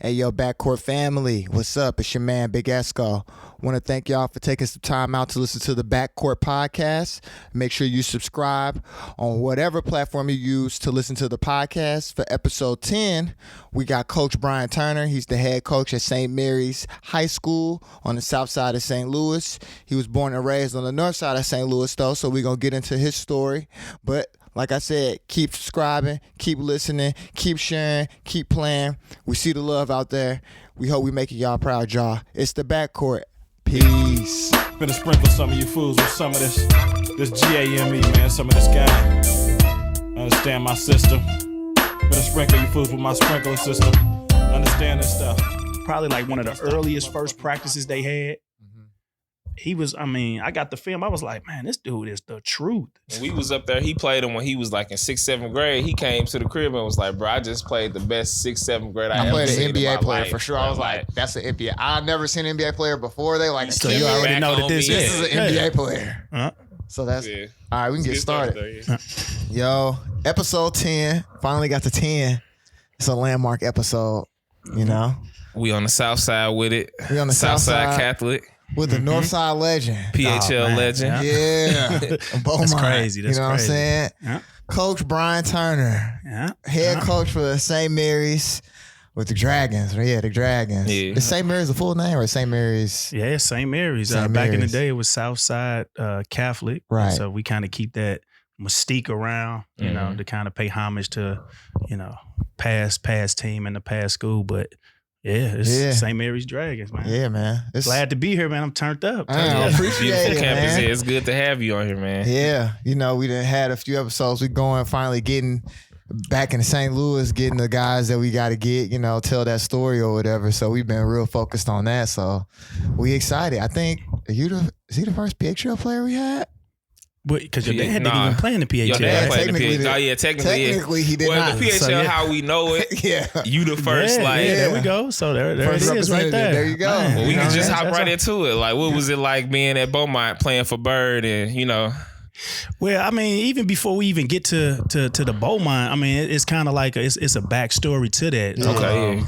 Hey, yo, Backcourt family, what's up? It's your man, Big Esco. Want to thank y'all for taking some time out to listen to the Backcourt podcast. Make sure you subscribe on whatever platform you use to listen to the podcast. For episode 10, we got Coach Bryant Turner. He's the head coach at St. Mary's High School on the south side of St. Louis. He was born and raised on the north side of St. Louis, though, so we're going to get into his story. But like I said, keep subscribing, keep listening, keep sharing, keep playing. We see the love out there. We hope we making y'all proud, y'all. It's the Backcourt. Peace. Gonna sprinkle some of you fools with some of this GAME, man, some of this guy. Understand my system. Gonna sprinkle you fools with my sprinkler system. Understand this stuff. Probably like one of the earliest first practices they had. He was, I got the film. I was like, man, this dude is the truth. When we was up there, he played him when he was like in 6th, 7th grade. He came to the crib and was like, bro, I just played the best 6th, 7th grade I ever seen. I played an NBA player life. for sure. I was like, that's an NBA. I've never seen an NBA player before. They like, So you already know that this is an NBA player. So that's, all right, we can get started. Yo, episode 10, finally got to 10. It's a landmark episode, you know. We on the south side with it. We on the south side Catholic. With the Northside legend. PHL legend. Yeah. That's crazy. That's you know crazy. what I'm saying? Yeah. Coach Bryant Turner, head coach for the St. Mary's with the Dragons. Yeah, the Dragons. Yeah. Is St. Mary's a full name or St. Mary's? Yeah, St. Mary's. St. Back in the Mary's. day, it was Southside Catholic. Right. So we kind of keep that mystique around, you know, to kind of pay homage to, you know, past team and the past school. But yeah, it's St. Mary's Dragons, man. Yeah, man. Glad to be here, man. I'm turned up. I appreciate Beautiful it, campus man. here. It's good to have you on here, man. Yeah, you know, we done had a few episodes. We going finally getting back in St. Louis, getting the guys that we got to get, you know, tell that story or whatever. So we've been real focused on that. So we excited. I think, is he the first PHL player we had? Because your dad didn't even play in the PHL. Your dad right? played in the PHL. Oh, yeah, technically he did not. The PHL, So, yeah. how we know it, Yeah. you the first, there we go. So there First it is right there. There you go. Man, Well, we you can know, just that's hop right all. into it. Like, what was it like being at Beaumont playing for Bird and, you know? Well, I mean, even before we even get to the Beaumont, I mean, it's kind of like it's a backstory to that. Okay,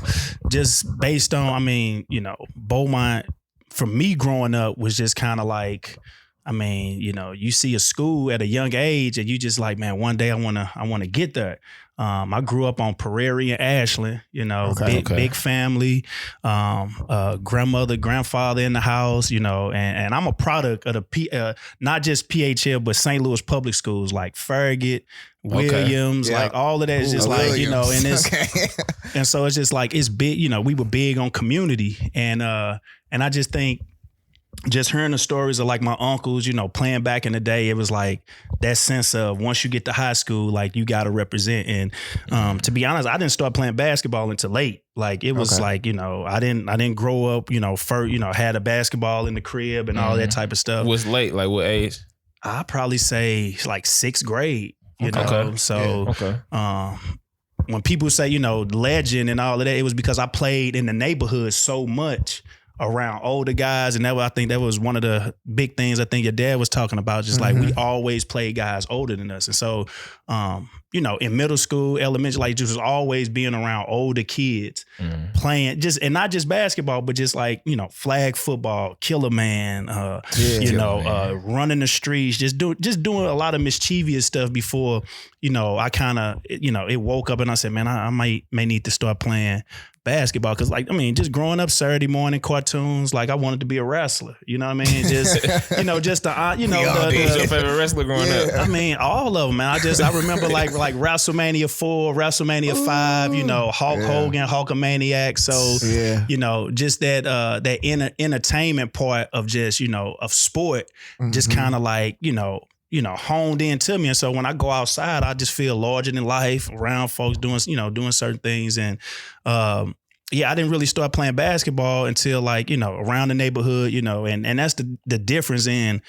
Just based on, I mean, you know, Beaumont for me growing up was just kind of like, I mean, you know, you see a school at a young age and you just like, man, one day I wanna get there. I grew up on Prairie and Ashland, you know, big family, grandmother, grandfather in the house, you know, and I'm a product of the not just PHL, but St. Louis public schools like Farragut, Williams, like all of that is just like, you know, and it's, and so it's just like, it's big, you know, we were big on community and I just think, just hearing the stories of like my uncles, you know, playing back in the day, it was like that sense of once you get to high school, like you got to represent. And to be honest, I didn't start playing basketball until late. Like it was like, you know, I didn't grow up, you know, had a basketball in the crib and all that type of stuff. Was late? Like what age? I probably say like 6th grade, you know. So when people say, you know, legend and all of that, it was because I played in the neighborhood so much around older guys, and I think that was one of the big things I think your dad was talking about, just like we always played guys older than us. And so you know, in middle school, elementary, like just always being around older kids playing just, and not just basketball, but just like, you know, flag football, killer man, running the streets, just doing a lot of mischievous stuff before, you know, I kind of, you know, it woke up and I said, man, I may need to start playing basketball. Cause like, I mean, just growing up Saturday morning cartoons, like I wanted to be a wrestler, you know what I mean? Just, you know, just the, you know, Who's your favorite wrestler growing up? I mean, all of them, man. I remember like WrestleMania 4, WrestleMania 5, you know, Hulk Hogan, Hulkamaniac. So, you know, just that entertainment part of just, you know, of sport, just kind of like, you know, honed into me. And so when I go outside, I just feel larger than life around folks doing certain things. And, I didn't really start playing basketball until like, you know, around the neighborhood, you know, and that's the difference in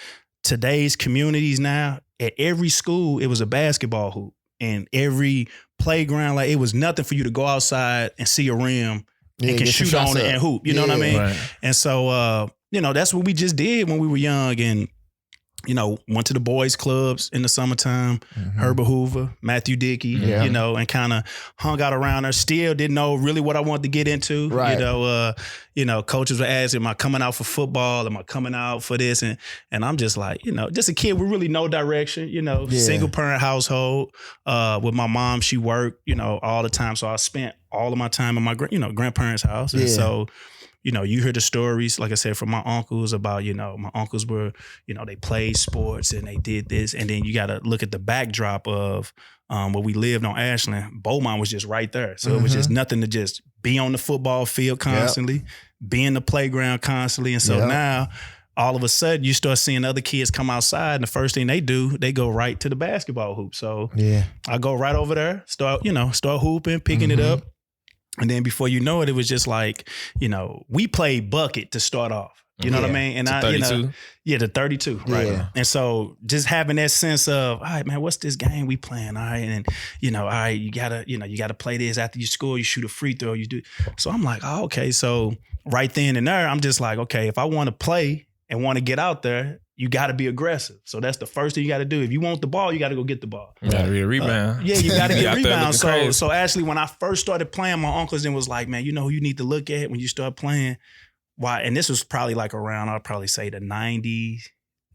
today's communities now. At every school, it was a basketball hoop, and every playground, like it was nothing for you to go outside and see a rim and can shoot on it and hoop. You know what I mean? Right. And so, you know, that's what we just did when we were young. And went to the boys clubs in the summertime, Herbert Hoover, Matthew Dickey, and kind of hung out around there. Still didn't know really what I wanted to get into. Right. Coaches were asking, am I coming out for football? Am I coming out for this? And I'm just like, just a kid with really no direction, single parent household. With my mom, she worked, all the time. So I spent all of my time in my, grandparents' house. And so, you hear the stories, like I said, from my uncles about, my uncles were, they played sports and they did this. And then you got to look at the backdrop of where we lived on Ashland. Beaumont was just right there. So it was just nothing to just be on the football field constantly, be in the playground constantly. And so now all of a sudden you start seeing other kids come outside and the first thing they do, they go right to the basketball hoop. So I go right over there, start hooping, picking it up. And then before you know it, it was just like, we played bucket to start off. You know what I mean? And the 32? The 32, right? Yeah. And so just having that sense of, all right, man, what's this game we playing? All right, and all right, you gotta play this after you score, you shoot a free throw, you do. So I'm like, oh, okay. So right then and there, I'm just like, okay, if I want to play and want to get out there, you got to be aggressive. So that's the first thing you got to do. If you want the ball, you got to go get the ball. You got to be a rebound. You got to get rebounds. So actually, when I first started playing, my uncles then was like, man, who you need to look at when you start playing. Why? And this was probably like around, I'll probably say the 90,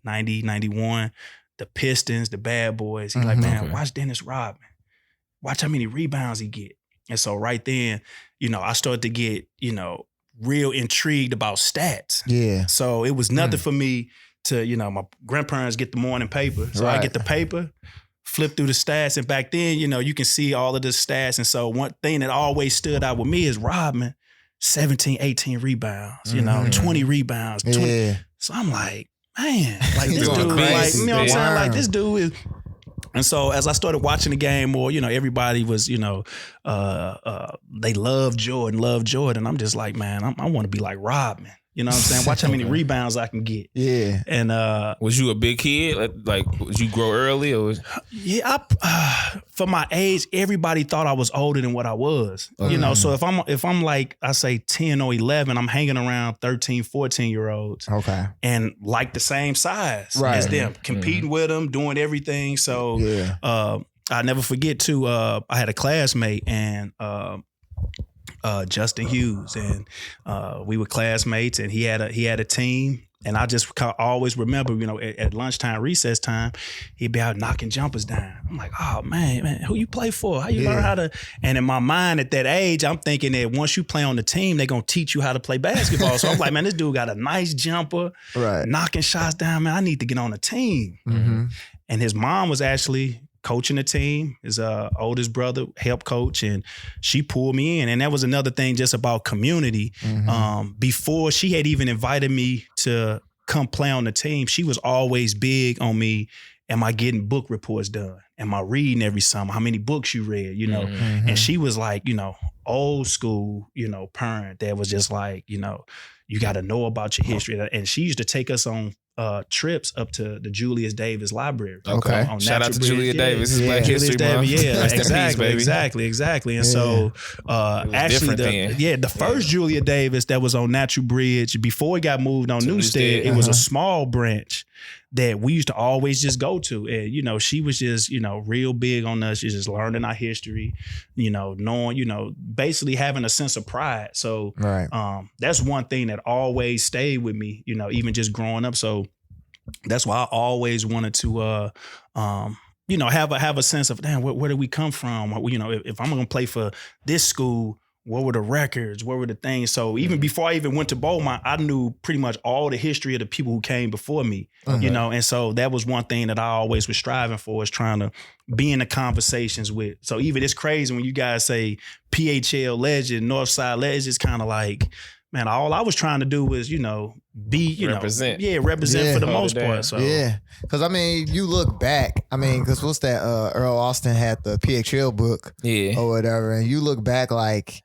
91, the Pistons, the Bad Boys. He's like, man, watch Dennis Rodman. Watch how many rebounds he get. And so right then, I started to get, real intrigued about stats. Yeah. So it was nothing for me to, my grandparents get the morning paper. So I get the paper, flip through the stats. And back then, you can see all of the stats. And so one thing that always stood out with me is Rodman, 17, 18 rebounds, 20 rebounds. 20. Yeah. So I'm like, man, like this dude, like, you know what I'm saying? Like this dude is. And so as I started watching the game more, everybody was, they love Jordan. I'm just like, man, I want to be like Rodman. You know what I'm saying? Watch how many rebounds I can get. Yeah. And was you a big kid? Like, was you grow early or? For my age, everybody thought I was older than what I was. So if I'm like, I say 10 or 11, I'm hanging around 13, 14-year-olds. Okay. And like the same size as them, competing with them, doing everything. So I never forget too, I had a classmate and Justin Hughes, and we were classmates, and he had a team, and I just always remember, at lunchtime, recess time, he'd be out knocking jumpers down. I'm like, oh man, who you play for? How you learn how to? And in my mind at that age, I'm thinking that once you play on the team, they're gonna teach you how to play basketball. So I'm like, man, this dude got a nice jumper, knocking shots down. Man, I need to get on the team. Mm-hmm. And his mom was actually coaching the team, his oldest brother helped coach, and she pulled me in. And that was another thing just about community. Mm-hmm. Before she had even invited me to come play on the team, she was always big on me. Am I getting book reports done? Am I reading every summer? How many books you read? Mm-hmm. And she was like, old school, parent that was just like, you got to know about your history. And she used to take us on trips up to the Julius Davis Library. Okay. Shout out to Julius Davis. This is Black History Month. Yeah, exactly. And so actually the first Julia Davis that was on Natural Bridge, before it got moved on Newstead, it was a small branch that we used to always just go to. And, she was just, real big on us. She's just learning our history, knowing, basically having a sense of pride. So that's one thing that always stayed with me, even just growing up. So that's why I always wanted to, have a sense of, damn, where did we come from? If I'm going to play for this school, what were the records? What were the things? So even before I even went to Beaumont, I knew pretty much all the history of the people who came before me, and so that was one thing that I always was striving for, is trying to be in the conversations with. So even it's crazy when you guys say PHL legend, Northside legend, it's kind of like, man, all I was trying to do was, be, represent for the most part. So because you look back, because what's that? Earl Austin had the PHL book, or whatever, and you look back like.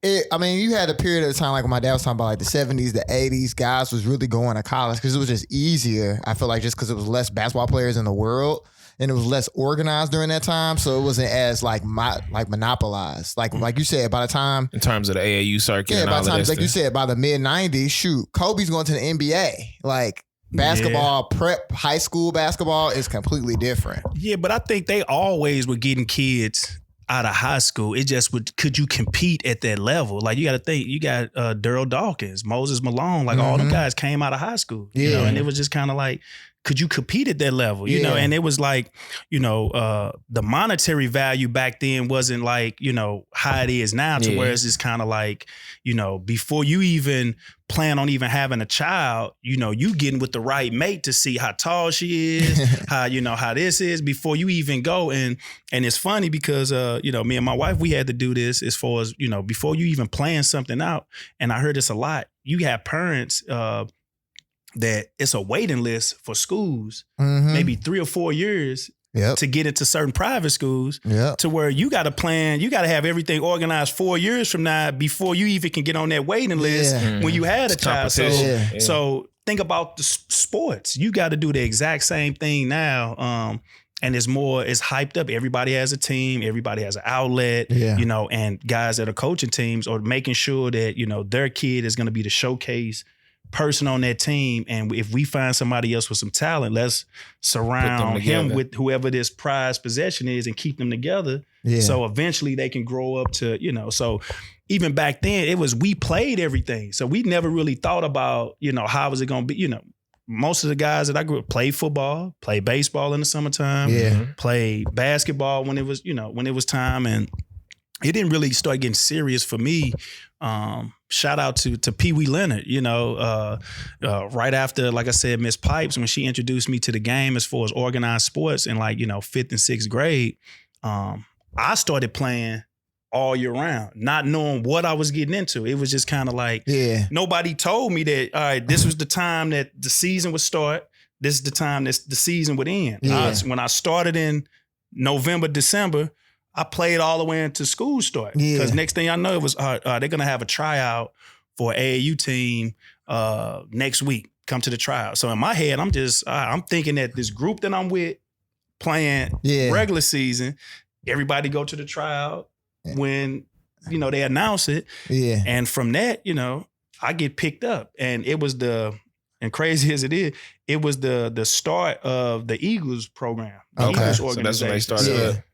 You had a period of time, like when my dad was talking about, like the 70s, the 80s, guys was really going to college because it was just easier. I feel like just because it was less basketball players in the world and it was less organized during that time, so it wasn't as monopolized. Like you said, by the time in terms of the AAU circuit, by the time, like you said, by the mid 90s, shoot, Kobe's going to the NBA. Like Basketball, prep, high school basketball is completely different. Yeah, but I think they always were getting kids out of high school. It just could you compete at that level? Like you got to think, you got Daryl Dawkins, Moses Malone, like all them guys came out of high school. You know, and it was just kind of like, could you compete at that level? You know, and it was like, you know, the monetary value back then wasn't like, you know, how it is now to where it's just kind of like, you know, before you even plan on even having a child, you know, you getting with the right mate to see how tall she is, how, you know, how this is before you even go. And it's funny because, you know, me and my wife, we had to do this as far as, you know, before you even plan something out. And I heard this a lot. You have parents, that it's a waiting list for schools, maybe 3 or 4 years to get into certain private schools to where you got to plan, you got to have everything organized 4 years from now before you even can get on that waiting list when you had a child. So think about the sports. You got to do the exact same thing now. And it's hyped up. Everybody has a team. Everybody has an outlet, you know, and guys that are coaching teams are making sure that, you know, their kid is going to be the showcase person on that team. And if we find somebody else with some talent, let's surround him with whoever this prized possession is and keep them together. So eventually they can grow up to, you know, so even back then we played everything. So we never really thought about, you know, how was it going to be, you know, most of the guys that I grew up played football, played baseball in the summertime, played basketball when it was, you know, when it was time. And it didn't really start getting serious for me. Shout out to Pee Wee Leonard, you know, right after, like I said, Miss Pipes, when she introduced me to the game as far as organized sports in like, you know, 5th and 6th grade, I started playing all year round, not knowing what I was getting into. It was just kind of like, nobody told me that, all right, this was the time that the season would start. This is the time that the season would end. When I started in November, December, I played all the way into school start. Because next thing I know, it was they're going to have a tryout for an AAU team next week. Come to the tryout. So in my head, I'm thinking that this group that I'm with playing regular season, everybody go to the tryout when, you know, they announce it. And from that, you know, I get picked up. And it was and crazy as it is, it was the start of the Eagles program. The Eagles organization. So that's when they started.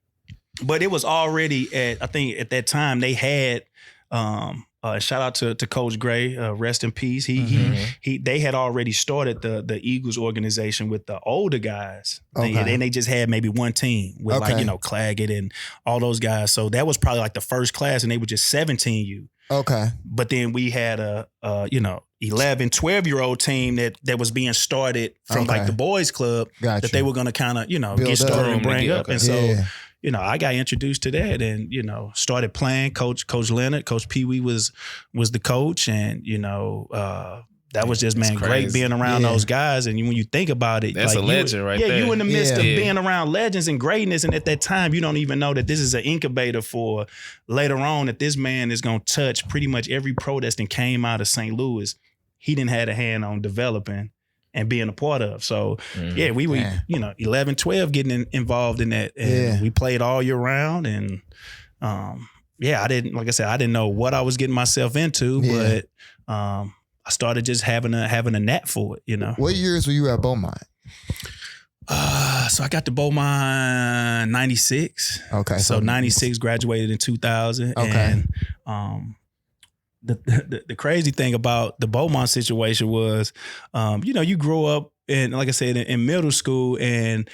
But it was already I think at that time they had, shout out to Coach Gray, rest in peace. They had already started the Eagles organization with the older guys. And they just had maybe one team with like, you know, Claggett and all those guys. So that was probably like the first class and they were just 17U. But then we had a you know, 11, 12-year-old team that was being started from like the boys club that they were going to kind of, you know, get started and bring up. And so, you know, I got introduced to that and, you know, started playing. Coach Leonard, Coach Pee Wee was the coach. And, you know, that was just, man, great being around those guys. And when you think about it, that's like, a legend right there. Yeah, you in the midst of being around legends and greatness. And at that time, you don't even know that this is an incubator for later on that this man is going to touch pretty much every pro that came out of St. Louis. He didn't have a hand on developing and being a part of. So, we were, you know, 11, 12 getting involved in that. And we played all year round. And, I didn't know what I was getting myself into, but I started just having a knack for it, you know. What years were you at Beaumont? So I got to Beaumont 96. So 96, graduated in 2000. And, the crazy thing about the Beaumont situation was, you know, you grow up in, like I said, in middle school and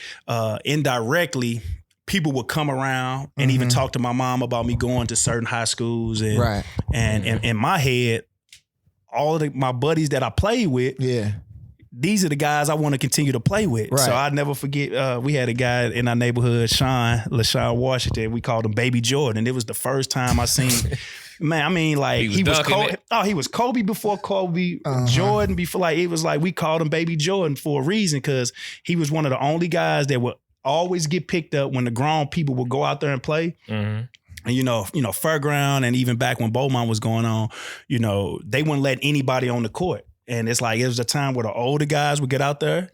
indirectly people would come around and even talk to my mom about me going to certain high schools. And, and in my head, all of my buddies that I played with, these are the guys I want to continue to play with. So I never forget, we had a guy in our neighborhood, LaShawn Washington. We called him Baby Jordan. It was the first time I seen man, I mean, like he was Kobe. Oh, he was Kobe before Kobe, Jordan before. Like it was like we called him Baby Jordan for a reason because he was one of the only guys that would always get picked up when the grown people would go out there and play. And you know, Fairground, and even back when Beaumont was going on, you know, they wouldn't let anybody on the court. And it's like it was a time where the older guys would get out there,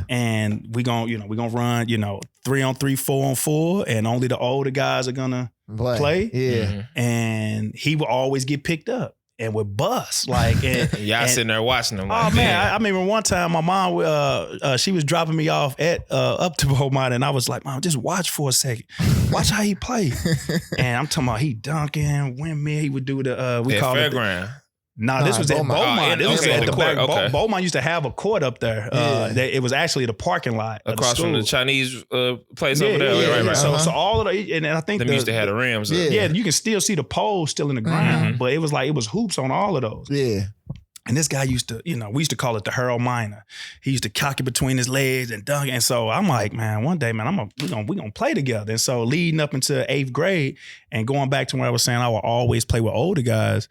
and we're gonna run, you know, 3-on-3, 4-on-4, and only the older guys are gonna play. And he would always get picked up. and would bust. Like, y'all sitting there watching them. Like, oh man, I remember one time my mom, she was dropping me off at up to Beaumont, and I was like, Mom, just watch for a second, watch how he play. And I'm talking about he dunking, windmill. He would do the we call it fairground. No, this was at Beaumont. This was at the back. Okay. Beaumont used to have a court up there. It was actually the parking lot across from the Chinese place over there. Yeah, right. So all of the, and I think them used to have the rims. Yeah, you can still see the poles still in the ground, but it was hoops on all of those. Yeah. And this guy used to, we used to call it the Harold Miner. He used to cock it between his legs and dunk. And so I'm like, man, one day, man, we're gonna play together. And so leading up into 8th grade and going back to what I was saying, I would always play with older guys.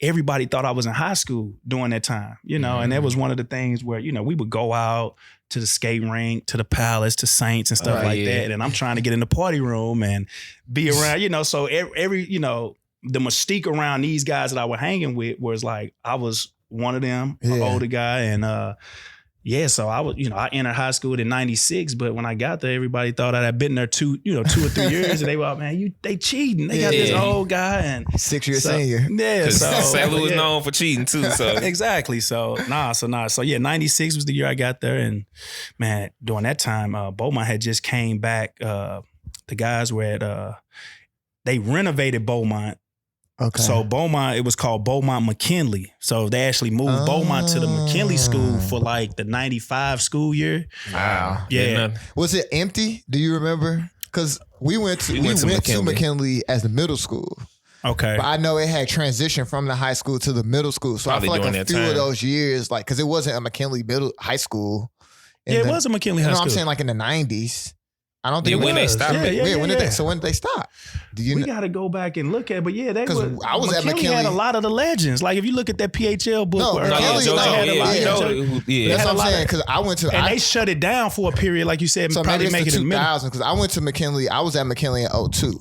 Everybody thought I was in high school during that time, and that was one of the things where, we would go out to the skate rink, to the Palace, to Saints and stuff like that. And I'm trying to get in the party room and be around, so every the mystique around these guys that I was hanging with was like, I was one of them, an older guy. And so I was, I entered high school in 96, but when I got there, everybody thought I had been there 2 or 3 years. And they were like, man, they cheating. They got this old guy. And 6-year senior. Yeah. So St. Louis is known for cheating too. So exactly. So 96 was the year I got there. And man, during that time, Beaumont had just came back. The guys were at, they renovated Beaumont. Okay. So Beaumont, it was called Beaumont McKinley. So they actually moved Beaumont to the McKinley school for like the 95 school year. Wow. Yeah. Was it empty? Do you remember? Because we went to McKinley as the middle school. Okay. But I know it had transitioned from the high school to the middle school. So Probably I feel like during a that few time. of those years, like, because it wasn't a McKinley high school. Yeah, it was a McKinley high school. I'm saying like in the 90s. I don't think Yeah, it when they was. stopped it. When did they? So when did they stop? Do you We know? got to go back and look at it. But yeah, Because I was at McKinley had a McKinley. lot of the legends. Like if you look at that PHL book. No, where McKinley, Joe no, had a lot. That's what I'm saying. Because I went to. And they shut it down for a period, like you said, So probably maybe make it's it the in the middle. 2000s. Because I went to McKinley. I was at McKinley in 02.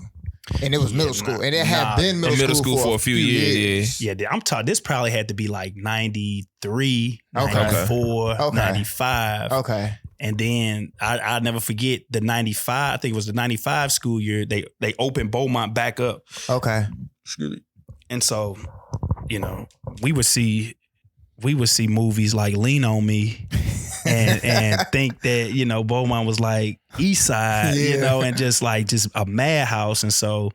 And it was middle school. And it had been middle school for a few years. Yeah, I'm talking, this probably had to be like 93, 94, 95. Okay. And then I'll never forget the 95, I think it was the 95 school year, they opened Beaumont back up. Okay. And so, we would see movies like Lean on Me and think that, Beaumont was like East Side, and just a madhouse. And so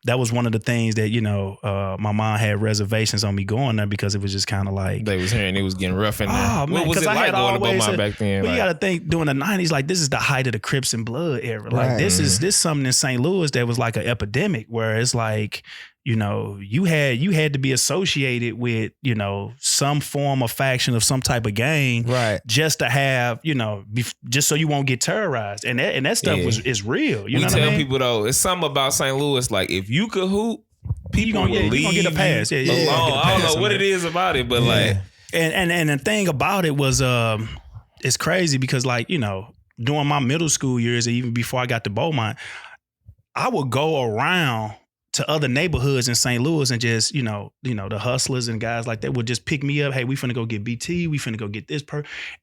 that was one of the things that, my mom had reservations on me going there because it was just kind of like. They was hearing it was getting rough in there. Oh, man, what was it like going to Beaumont back then? Well, you got to think during the 90s, like this is the height of the Crips and Blood era. Like this is something in St. Louis that was like an epidemic where it's like, you had to be associated with, some form of faction of some type of gang, right? Just to have, just so you won't get terrorized, and that stuff is real. You know what I mean? People though, it's something about St. Louis. Like if you could hoop, people will leave. You gonna get a pass. Yeah, alone. I don't know what it is about it, but like, and the thing about it was, it's crazy because like during my middle school years, and even before I got to Beaumont, I would go around to other neighborhoods in St. Louis and just, the hustlers and guys like that would just pick me up. Hey, we finna go get BT. We finna go get this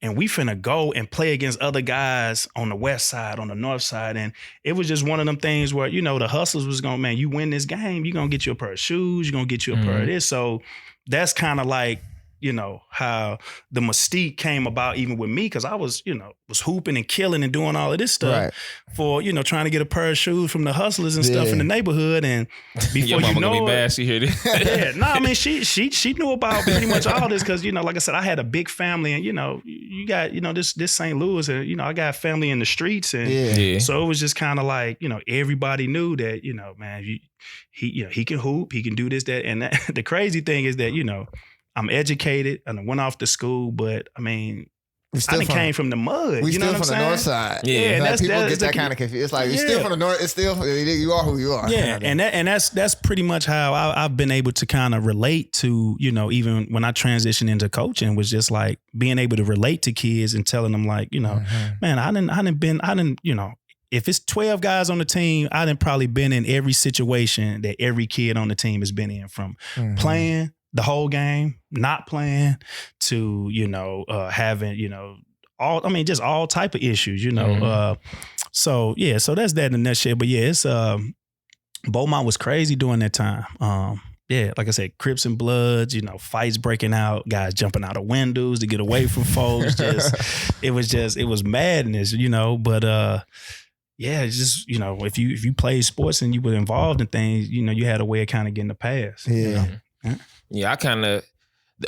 and we finna go and play against other guys on the west side, on the north side. And it was just one of them things where, the hustlers was going, man, you win this game, you're going to get you a pair of shoes. You're going to get you a pair of this. So that's kind of like, how the mystique came about even with me. Cause I was, was hooping and killing and doing all of this stuff for, trying to get a pair of shoes from the hustlers and stuff in the neighborhood. And before your mama gonna be bad, she hear this. She knew about pretty much all this. Cause, like I said, I had a big family and, you got, this St. Louis and, I got family in the streets. And so it was just kind of like, everybody knew that, man, he can hoop, he can do this, that. And that, the crazy thing is that, I'm educated and I went off to school, but I mean, I came from the mud. We you know still what from I'm the saying? north side. Yeah, and like that's people get that kind of confused. It's like you're still from the north. It's still you are who you are. Yeah, and that's pretty much how I've been able to kind of relate to even when I transitioned into coaching was just like being able to relate to kids and telling them like man, I didn't if it's 12 guys on the team, I done probably been in every situation that every kid on the team has been in, from playing the whole game, not playing, to, having, just all type of issues, so that's that in a nutshell. But yeah, it's Beaumont was crazy during that time. yeah, like I said, Crips and Bloods, you know, fights breaking out, guys jumping out of windows to get away from folks. It was madness, you know. But yeah, it's just, you know, if you played sports and you were involved in things, you know, you had a way of kind of getting the pass. Yeah. Yeah, I kind of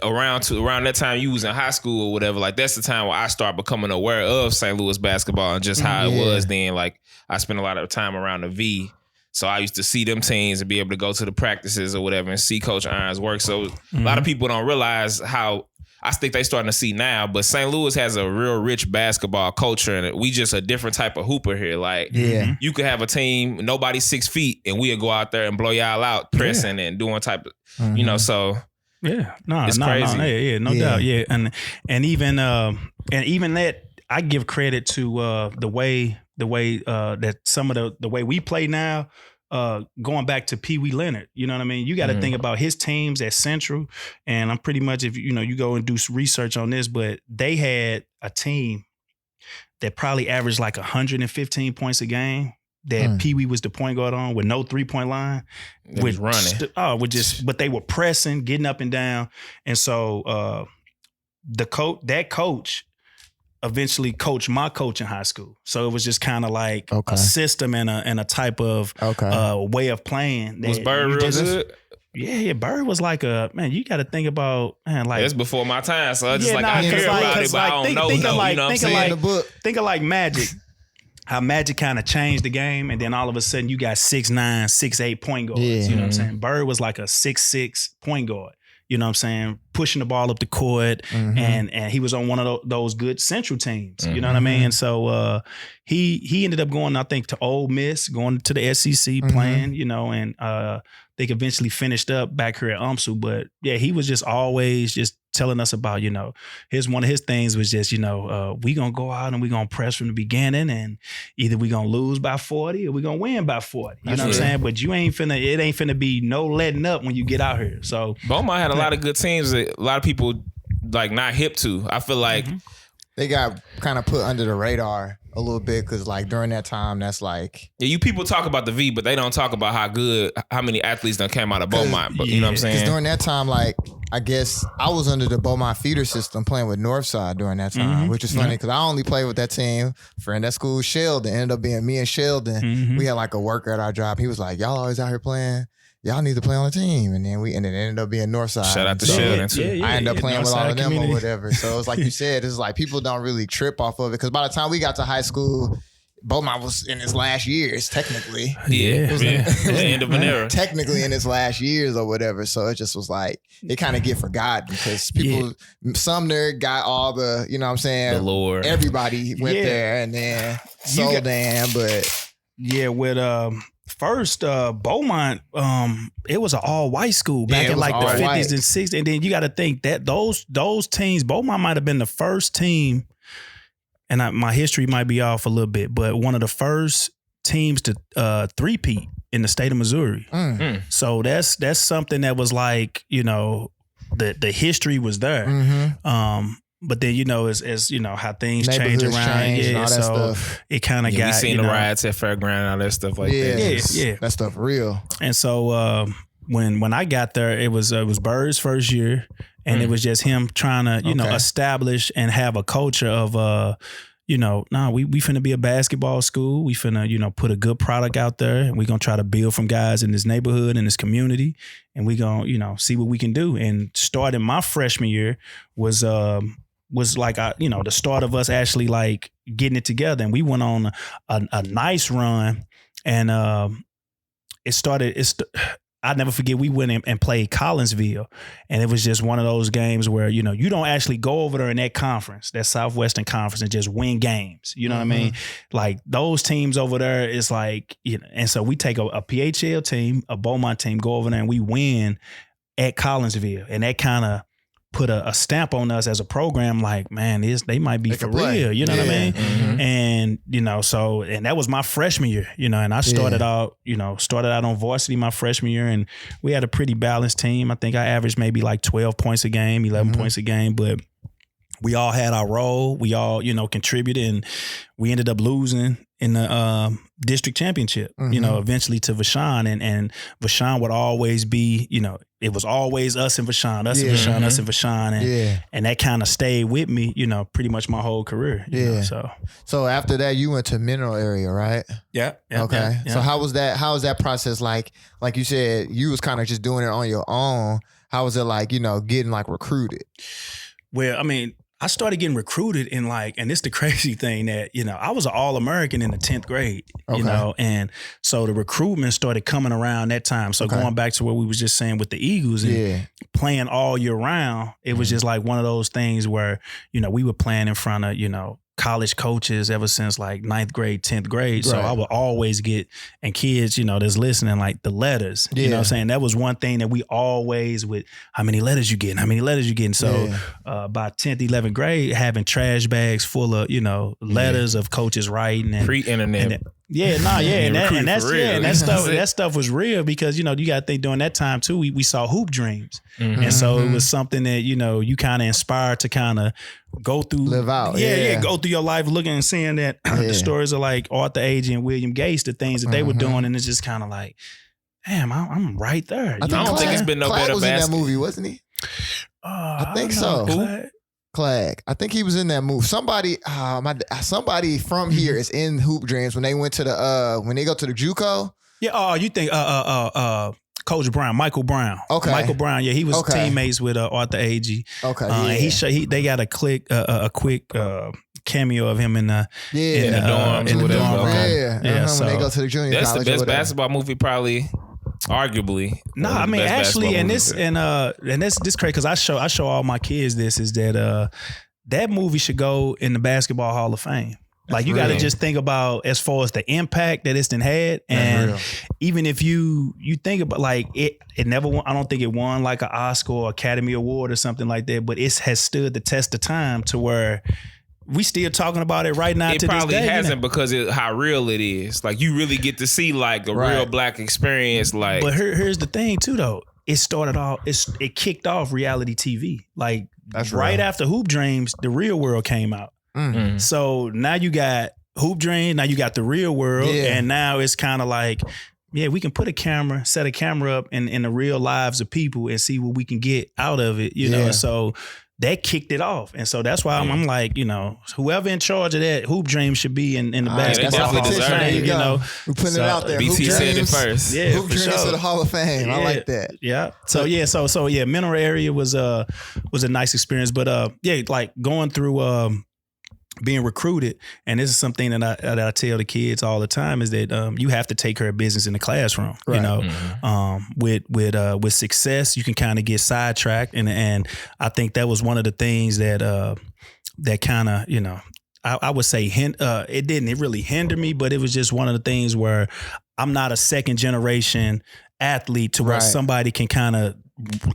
around that time you was in high school or whatever. Like that's the time where I started becoming aware of St. Louis basketball and just how it was then. Like I spent a lot of time around the V. So I used to see them teams and be able to go to the practices or whatever and see Coach Irons work. So a lot of people don't realize how, I think they starting to see now, but St. Louis has a real rich basketball culture and we just a different type of hooper here. Like you could have a team, nobody 6 feet, and we'll go out there and blow y'all out pressing and doing type of, you know, so. Yeah, it's crazy. No doubt. Yeah. And even that, I give credit to the way that some of the way we play now, going back to Pee Wee Leonard, you know what I mean? You got to think about his teams at Central, and I'm pretty much, if you know, you go and do research on this, but they had a team that probably averaged like 115 points a game. That Pee Wee was the point guard on with no 3-point line. They was running. But they were pressing, getting up and down, and so that coach eventually coached my coach in high school. So it was just kind of like a system and a type of way of playing. Was Bird real good? Yeah, Bird was like you got to think about, man, like. That's before my time, so I care about it, but I don't know. You know what I'm saying? Think of like Magic. How Magic kind of changed the game, and then all of a sudden you got 6'9", 6'8" point guards. You know what I'm saying? Bird was like a 6'6" point guard. You know what I'm saying? Pushing the ball up the court, and he was on one of those good Central teams. You know what I mean? And so he ended up going, I think, to Ole Miss, going to the SEC, playing. You know, and they eventually finished up back here at UMSU. But yeah, he was just always just telling us about, you know, one of his things was just, you know, we gonna go out and we gonna press from the beginning, and either we gonna lose by 40 or we gonna win by 40. You know what I'm saying? But it ain't finna be no letting up when you get out here. So Beaumont had a lot of good teams that a lot of people like not hip to. I feel like they got kind of put under the radar a little bit because like during that time, that's like you people talk about the V, but they don't talk about how many athletes that came out of Beaumont. But you know what I'm saying? Because during that time, like I guess I was under the Beaumont feeder system playing with Northside during that time, which is funny because I only played with that team. Friend at school, Sheldon, ended up being me and Sheldon. We had like a worker at our job. He was like, "Y'all always out here playing. Y'all need to play on the team." And then it ended up being Northside. Shout out to Sheldon too. I ended up playing with all of them or whatever. So it was like you said, it's like people don't really trip off of it because by the time we got to high school, Beaumont was in his last years, technically. The end of an era. Technically in his last years or whatever. So it just was like, it kind of get forgotten because people, Sumner got all the, you know what I'm saying? The lore. Everybody went there and then Soldan, but. Yeah, with first Beaumont, it was an all-white school back in like the 50s and 60s. And then you got to think that those teams, Beaumont might have been the first team, and my history might be off a little bit, but one of the first teams to three-peat in the state of Missouri. So that's something that was like, you know, the history was there. But then, you know, as you know, how things change around. And all that stuff. It kind of got, we seen the riots at Fairground and all that stuff like that. Yeah. That stuff real. And so when I got there, it was Bird's first year. And it was just him trying to, you know, establish and have a culture of, you know, we finna be a basketball school. We finna, you know, put a good product out there. And we gonna try to build from guys in this neighborhood, in this community. And we gonna, you know, see what we can do. And starting my freshman year was like, you know, the start of us actually like getting it together. And we went on a nice run. And I'll never forget, we went and played Collinsville, and it was just one of those games where, you know, you don't actually go over there in that conference, that Southwestern Conference, and just win games. You know what I mean? Like those teams over there is like, you know, and so we take a PHL team, a Beaumont team, go over there and we win at Collinsville. And that kind of put a stamp on us as a program, like, man, they might be for real, you know what I mean? And, you know, so, and that was my freshman year, you know, and I started out on varsity my freshman year, and we had a pretty balanced team. I think I averaged maybe like 12 points a game, 11 points a game, but we all had our role. We all, contributed, and we ended up losing in the district championship, eventually to Vashon. And Vashon would always be, it was always us and Vashon, us and Vashon, us and Vashon. And that kind of stayed with me, pretty much my whole career. So after that, you went to Mineral area, right? Yeah. Okay. Yeah. So how was that process like? Like you said, you was kind of just doing it on your own. How was it like, getting like recruited? Well, I mean, I started getting recruited in and it's the crazy thing that, I was an All-American in the 10th grade, and so the recruitment started coming around that time. So going back to what we was just saying with the Eagles and playing all year round, it was just like one of those things where, we were playing in front of, college coaches ever since like 9th grade, 10th grade. So I would always get, and kids, that's listening, like the letters, you know what I'm saying? That was one thing that we always would, how many letters you getting? How many letters you getting? So by 10th, 11th grade, having trash bags full of, letters of coaches writing. And pre-internet. That stuff was real because, you got to think during that time too, we saw Hoop Dreams. And so it was something that, you kind of inspired to kind of go through. Live out. Go through your life looking and seeing that the stories of like Arthur Agee and William Gates, the things that they were doing. And it's just kind of like, damn, I'm right there. I don't think it's been no better was in that movie, wasn't he? I think so. Clegg. I think he was in that movie. Somebody from here is in Hoop Dreams when they went to when they go to the JUCO. Yeah. Oh, you think Coach Brown, Michael Brown. Okay. Michael Brown. Yeah, he was teammates with Arthur Agee. Okay. And they got a quick cameo of him in the dorms. In the dorm. When they go to the junior that's college. That's the best basketball movie probably. Arguably, no, I mean actually, and this crazy because I show all my kids this is that that movie should go in the Basketball Hall of Fame. Like you got to just think about as far as the impact that it's had, and even if you think about like it never won, I don't think it won like an Oscar or Academy Award or something like that, but it has stood the test of time to where. We still talking about it right now. It probably hasn't because how real it is. Like you really get to see like a real black experience. Like, but here's the thing too, though. It kicked off reality TV. Like that's right after Hoop Dreams, The Real World came out. Mm-hmm. So now you got Hoop Dreams, now you got The Real World, and now it's kind of like. Yeah, we can set a camera up in the real lives of people and see what we can get out of it, you know. So that kicked it off. And so that's why I'm like, whoever in charge of that Hoop Dream should be in the Basketball Hall of Fame, We're putting it out there. BT said it first. Yeah, Hoop Dreams to the Hall of Fame. I like that. Yeah. So Mineral area was a nice experience. But like going through being recruited, and this is something that I tell the kids all the time is that you have to take care of business in the classroom. With success, you can kind of get sidetracked, and I think that was one of the things that kind of I would say it didn't really hinder me, but it was just one of the things where I'm not a second generation athlete to where somebody can kind of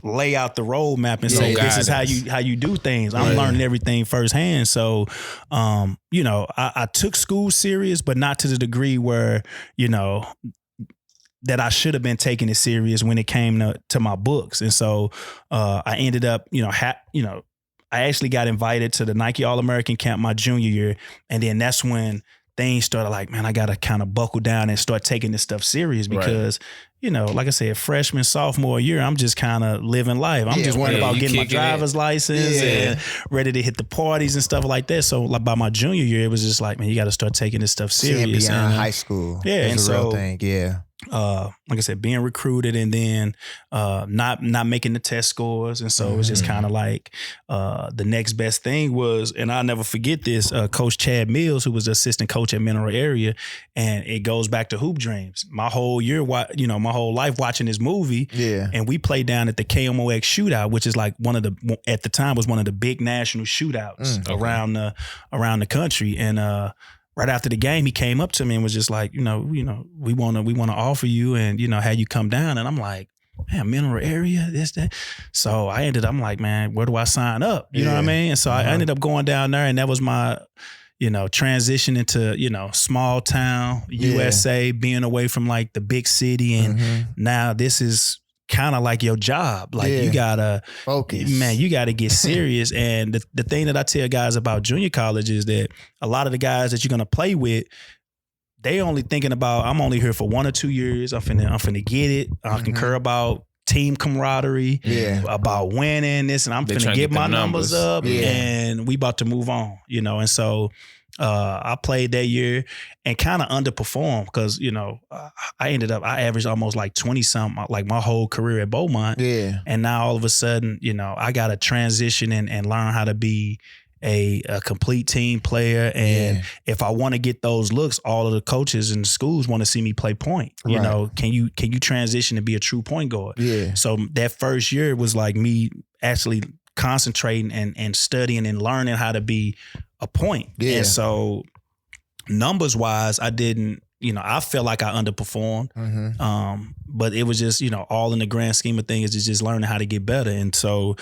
lay out the roadmap and say this is how you do things. I'm learning everything firsthand. So I took school serious, but not to the degree where that I should have been taking it serious when it came to my books. And so I ended up I actually got invited to the Nike All-American camp my junior year, and then that's when things started like, man, I got to kind of buckle down and start taking this stuff serious because, like I said, freshman, sophomore year, I'm just kind of living life. I'm just worried about getting my driver's license and ready to hit the parties and stuff like that. So like by my junior year, it was just like, man, you got to start taking this stuff serious. Beyond high school. Yeah. And a so, real thing. Yeah. Like I said, being recruited and then not making the test scores. And so it was just kind of like the next best thing was, and I'll never forget this, Coach Chad Mills, who was the assistant coach at Mineral area. And it goes back to Hoop Dreams. My whole year, my whole life watching this movie. Yeah. And we played down at the KMOX shootout, which is like at the time was one of the big national shootouts around the country. And right after the game, he came up to me and was just like, we want to offer you and, have you come down. And I'm like, man, Mineral area, this, that. So I'm like, man, where do I sign up? You know what I mean? And so I ended up going down there, and that was my, transition into, small town USA, being away from like the big city. And now this is kind of like your job. Like you gotta focus, man, you gotta get serious. And the thing that I tell guys about junior college is that a lot of the guys that you're gonna play with, they only thinking about, I'm only here for 1 or 2 years. I'm finna get it. I can care about team camaraderie, about winning this, and I'm finna get my numbers up, and we about to move on, you know. And so I played that year and kind of underperformed because, you know, I averaged almost like 20 something, like my whole career at Beaumont. Yeah. And now all of a sudden, you know, I got to transition and learn how to be a complete team player. And if I want to get those looks, all of the coaches and the schools want to see me play point. You know, can you transition to be a true point guard? Yeah. So that first year was like me actually concentrating and studying and learning how to be a point. Yeah. And so numbers wise, I didn't, you know, I felt like I underperformed. But it was just, you know, all in the grand scheme of things is just learning how to get better. And so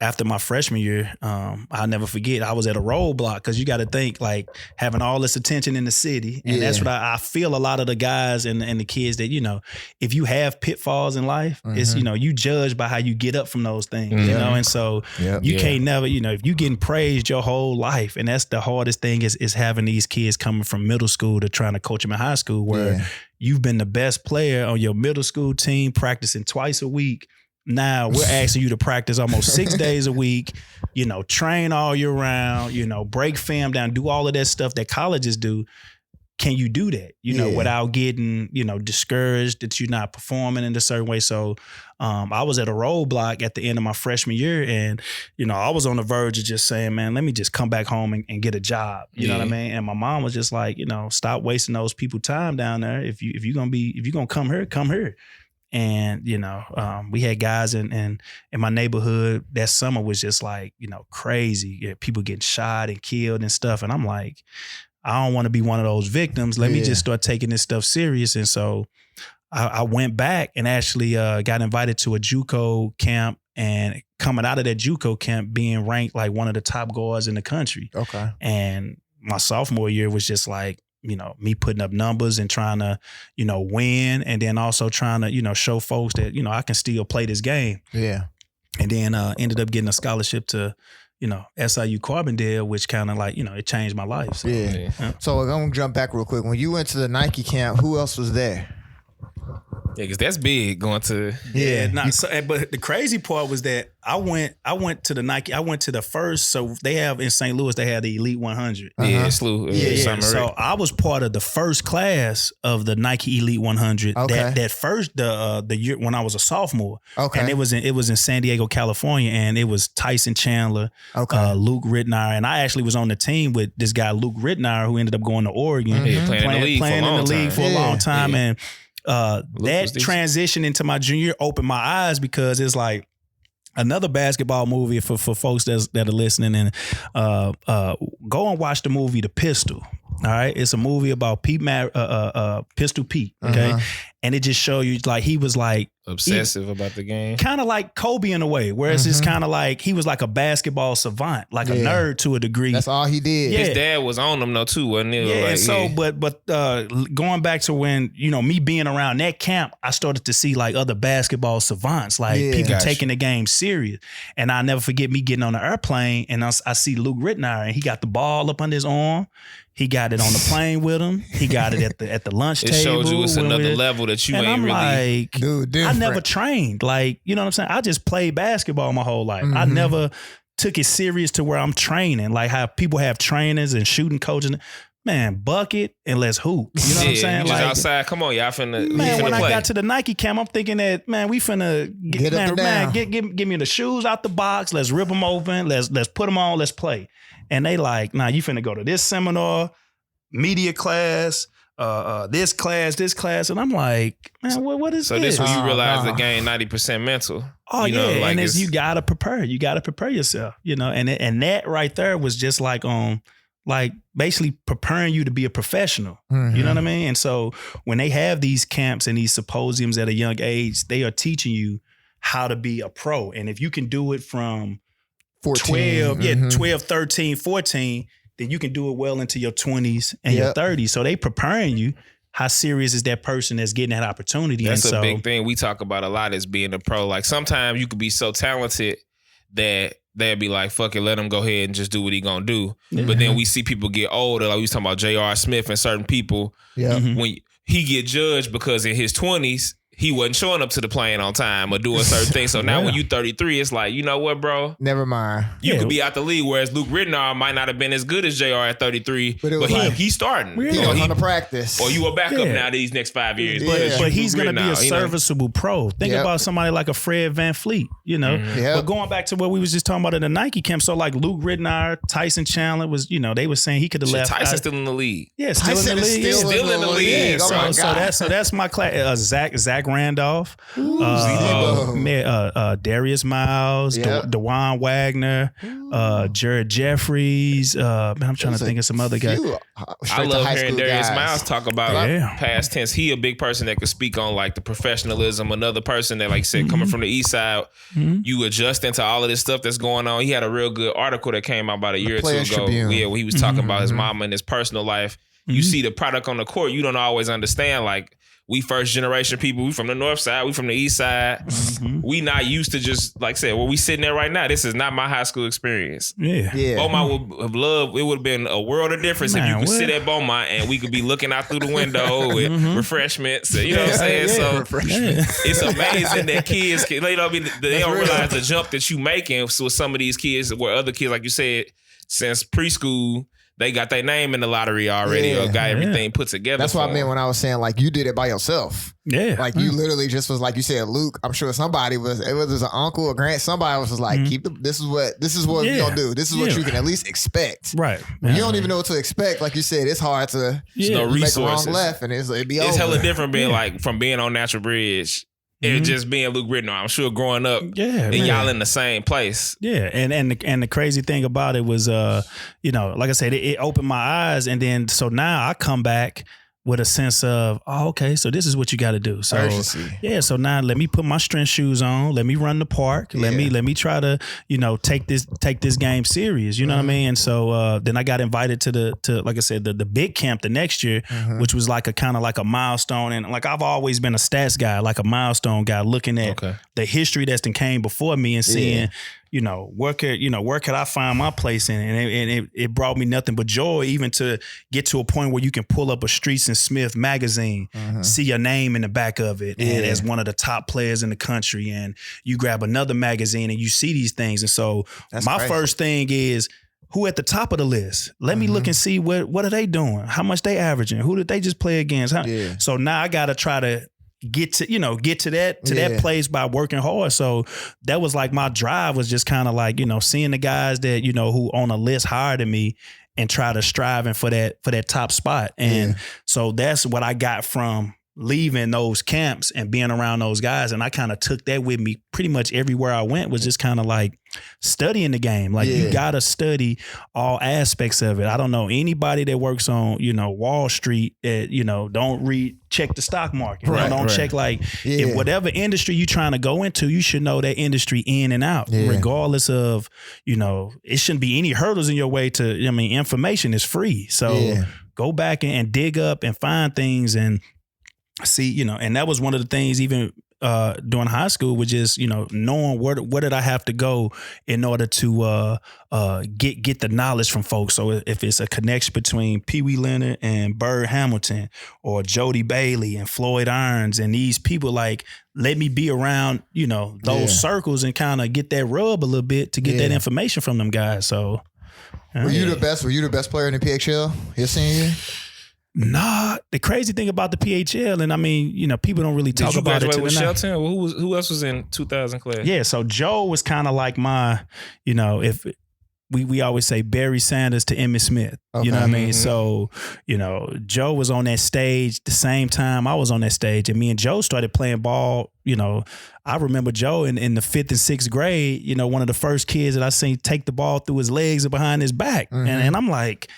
after my freshman year, I'll never forget, I was at a roadblock because you got to think, like, having all this attention in the city. And that's what I feel a lot of the guys and the kids that, you know, if you have pitfalls in life, it's, you know, you judge by how you get up from those things, you know? And so you can't never, you know, if you getting praised your whole life, and that's the hardest thing is having these kids coming from middle school to trying to coach them in high school, where you've been the best player on your middle school team, practicing twice a week. Now we're asking you to practice almost 6 days a week, you know, train all year round, you know, break film down, do all of that stuff that colleges do. Can you do that, you know, without getting, you know, discouraged that you're not performing in a certain way? So I was at a roadblock at the end of my freshman year, and, you know, I was on the verge of just saying, man, let me just come back home and get a job. You know what I mean? And my mom was just like, you know, stop wasting those people's time down there. If you're gonna come here. And, you know, we had guys in my neighborhood that summer was just like, you know, crazy. People getting shot and killed and stuff. And I'm like, I don't want to be one of those victims. Let me just start taking this stuff serious. And so I went back and actually got invited to a JUCO camp, and coming out of that JUCO camp being ranked like one of the top guards in the country. Okay. And my sophomore year was just like, you know, me putting up numbers and trying to, you know, win, and then also trying to, you know, show folks that, you know, I can still play this game. Yeah. And then ended up getting a scholarship to, you know, SIU Carbondale, which kind of like, you know, it changed my life. So, So I'm going to jump back real quick. When you went to the Nike camp, who else was there? Yeah, because that's big going to. But the crazy part was that I went to the Nike. I went to the first. So they have in St. Louis, they had the Elite 100. So I was part of the first class of the Nike Elite 100. Okay. That first the year when I was a sophomore. Okay. And it was in San Diego, California, and it was Tyson Chandler, Luke Rittenauer, and I actually was on the team with this guy Luke Rittenauer, who ended up going to Oregon, playing in the league for a long time, and. That transition into my junior year opened my eyes, because it's like another basketball movie for folks that are listening, and go and watch the movie The Pistol. All right, it's a movie about Pistol Pete. Okay, and it just show you like he was like obsessive about the game, kind of like Kobe in a way, where it's just kind of like he was like a basketball savant, like a nerd to a degree. That's all he did. His dad was on him though too, wasn't he? Yeah. Like, so, but going back to when, you know, me being around that camp, I started to see like other basketball savants, like people taking the game serious. And I'll never forget me getting on the airplane, and I see Luke Rittenauer, and he got the ball up under his arm. He got it on the plane with him. He got it at the lunch table. It showed you it's another level that you ain't really. Like, dude, I never trained. Like, you know what I'm saying? I just played basketball my whole life. I never took it serious to where I'm training. Like how people have trainers and shooting coaches. Man, bucket and let's hoop. You know what I'm saying? Just like outside. Come on, y'all finna. Man, when play. I got to the Nike camp, I'm thinking that, man, we finna give me the shoes out the box. Let's rip them open. Let's put them on. Let's play. And they like, nah, you finna go to this seminar, media class, this class. And I'm like, man, what is this? So this when you realize the game 90% mental. Oh, you know, like, and you gotta prepare. You gotta prepare yourself, you know, and that right there was just like like basically preparing you to be a professional. You know what I mean? And so when they have these camps and these symposiums at a young age, they are teaching you how to be a pro. And if you can do it from 12, 13, 14, then you can do it well into your 20s and your 30s. So they preparing you how serious is that person that's getting that opportunity? That's and a big thing we talk about a lot is being a pro. Like sometimes you could be so talented that they'll be like, fuck it, let him go ahead and just do what he gonna do. Yeah. But then we see people get older, like we was talking about J.R. Smith and certain people. Yeah. When he get judged because in his 20s, he wasn't showing up to the plane on time or doing certain things. So now when you 33, it's like, you know what, bro? Never mind. You could be out the league, whereas Luke Ridnour might not have been as good as JR at 33, but he's starting. He goes on to practice. Or you a backup now these next 5 years. But he's going to be a serviceable pro. Think about somebody like a Fred VanVleet, you know. But going back to what we was just talking about in the Nike camp, so like Luke Ridnour, Tyson Chandler was, you know, they were saying he could have left. Tyson's still in the league. Yeah, still Tyson in the league. Still in the league. Oh So that's my class. Zach Randolph, Darius Miles, DeJuan Wagner, Jared Jeffries. I'm trying to think of some other guys. I love hearing Darius Miles talk about past tense. He a big person that could speak on like the professionalism. Another person that, like you said, coming from the East Side, you adjust into all of this stuff that's going on. He had a real good article that came out about a year or two ago. Yeah, where he was talking about his mama and his personal life. You see the product on the court, you don't always understand. Like, we first generation people, we from the North Side, we from the East Side. We not used to just, like I said, we sitting there right now. This is not my high school experience. Beaumont would have loved, it would have been a world of difference if you could sit at Beaumont and we could be looking out through the window with refreshments. You know what I'm saying? So it's amazing that kids, they don't realize the jump that you making. So some of these kids, where other kids, like you said, since preschool, they got their name in the lottery already or got everything put together. That's what I meant when I was saying, like, you did it by yourself. Yeah. Like, you literally just was, like you said, Luke, I'm sure somebody was, it was an uncle or grand, somebody was just like, this is what we're going to do. This is what you can at least expect. Right. You don't even know what to expect. Like you said, it's hard to no make resources. a wrong left and it'd be over. It's hella different being like, from being on Natural Bridge and just being Luke Ridnour. I'm sure growing up, and y'all in the same place. Yeah, and the crazy thing about it was, you know, like I said, it opened my eyes, and then so now I come back with a sense of, oh, okay, so this is what you got to do. So urgency. Yeah, so now let me put my strength shoes on. Let me run the park. Let me try to, you know, take this game serious. You know what I mean? And so then I got invited to like I said, the big camp the next year, which was like a kind of like a milestone. And like I've always been a stats guy, like a milestone guy, looking at the history that's came before me and seeing. You know, where could I find my place in? And it brought me nothing but joy, even to get to a point where you can pull up a Streets and Smith magazine, see your name in the back of it, and as one of the top players in the country, and you grab another magazine and you see these things. And so my first thing is, who at the top of the list? Let me look and see what are they doing? How much they averaging? Who did they just play against? So now I got to try to get to that place by working hard. So that was like my drive was just kind of like, you know, seeing the guys that, you know, who on a list higher than me and try to striving for that top spot. And so that's what I got from leaving those camps and being around those guys. And I kind of took that with me pretty much everywhere I went, was just kind of like studying the game. Like you got to study all aspects of it. I don't know anybody that works on, you know, Wall Street that, you know, don't check the stock market. Don't check like if whatever industry you're trying to go into, you should know that industry in and out, regardless of, you know, it shouldn't be any hurdles in your way to, I mean, information is free. So go back and dig up and find things and see, you know, and that was one of the things even during high school, was just, you know, knowing where did I have to go in order to get the knowledge from folks. So if it's a connection between Pee Wee Leonard and Bird Hamilton, or Jody Bailey and Floyd Irons and these people, like, let me be around, you know, those circles and kind of get that rub a little bit to get that information from them guys. So were you the best? Were you the best player in the PHL your senior year? Nah, the crazy thing about the PHL, and I mean, you know, people don't really talk about it. With Shelton? Who else was in 2000 class? Yeah, so Joe was kind of like my, you know, if we always say Barry Sanders to Emmitt Smith. You know what I mean? So, you know, Joe was on that stage the same time I was on that stage, and me and Joe started playing ball. You know, I remember Joe in the 5th and 6th grade, you know, one of the first kids that I seen take the ball through his legs and behind his back. And I'm like,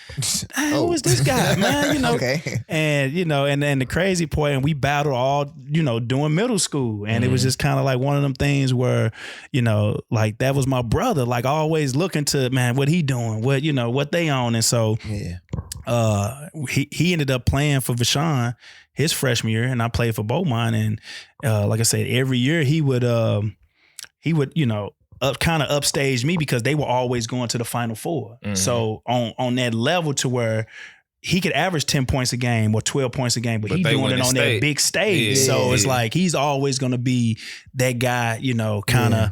who is this guy, man? You know, and, you know, and then the crazy part, and we battled all, you know, during middle school. And it was just kind of like one of them things where, you know, like that was my brother, like always looking to, man, what he doing, what, you know, what they on. And so he ended up playing for Vashon his freshman year, and I played for Beaumont. And like I said, every year he would kind of upstage me because they were always going to the Final Four. Mm-hmm. So on that level to where he could average 10 points a game or 12 points a game, but he's doing it on that big stage. Yeah. So it's like he's always going to be that guy, kind of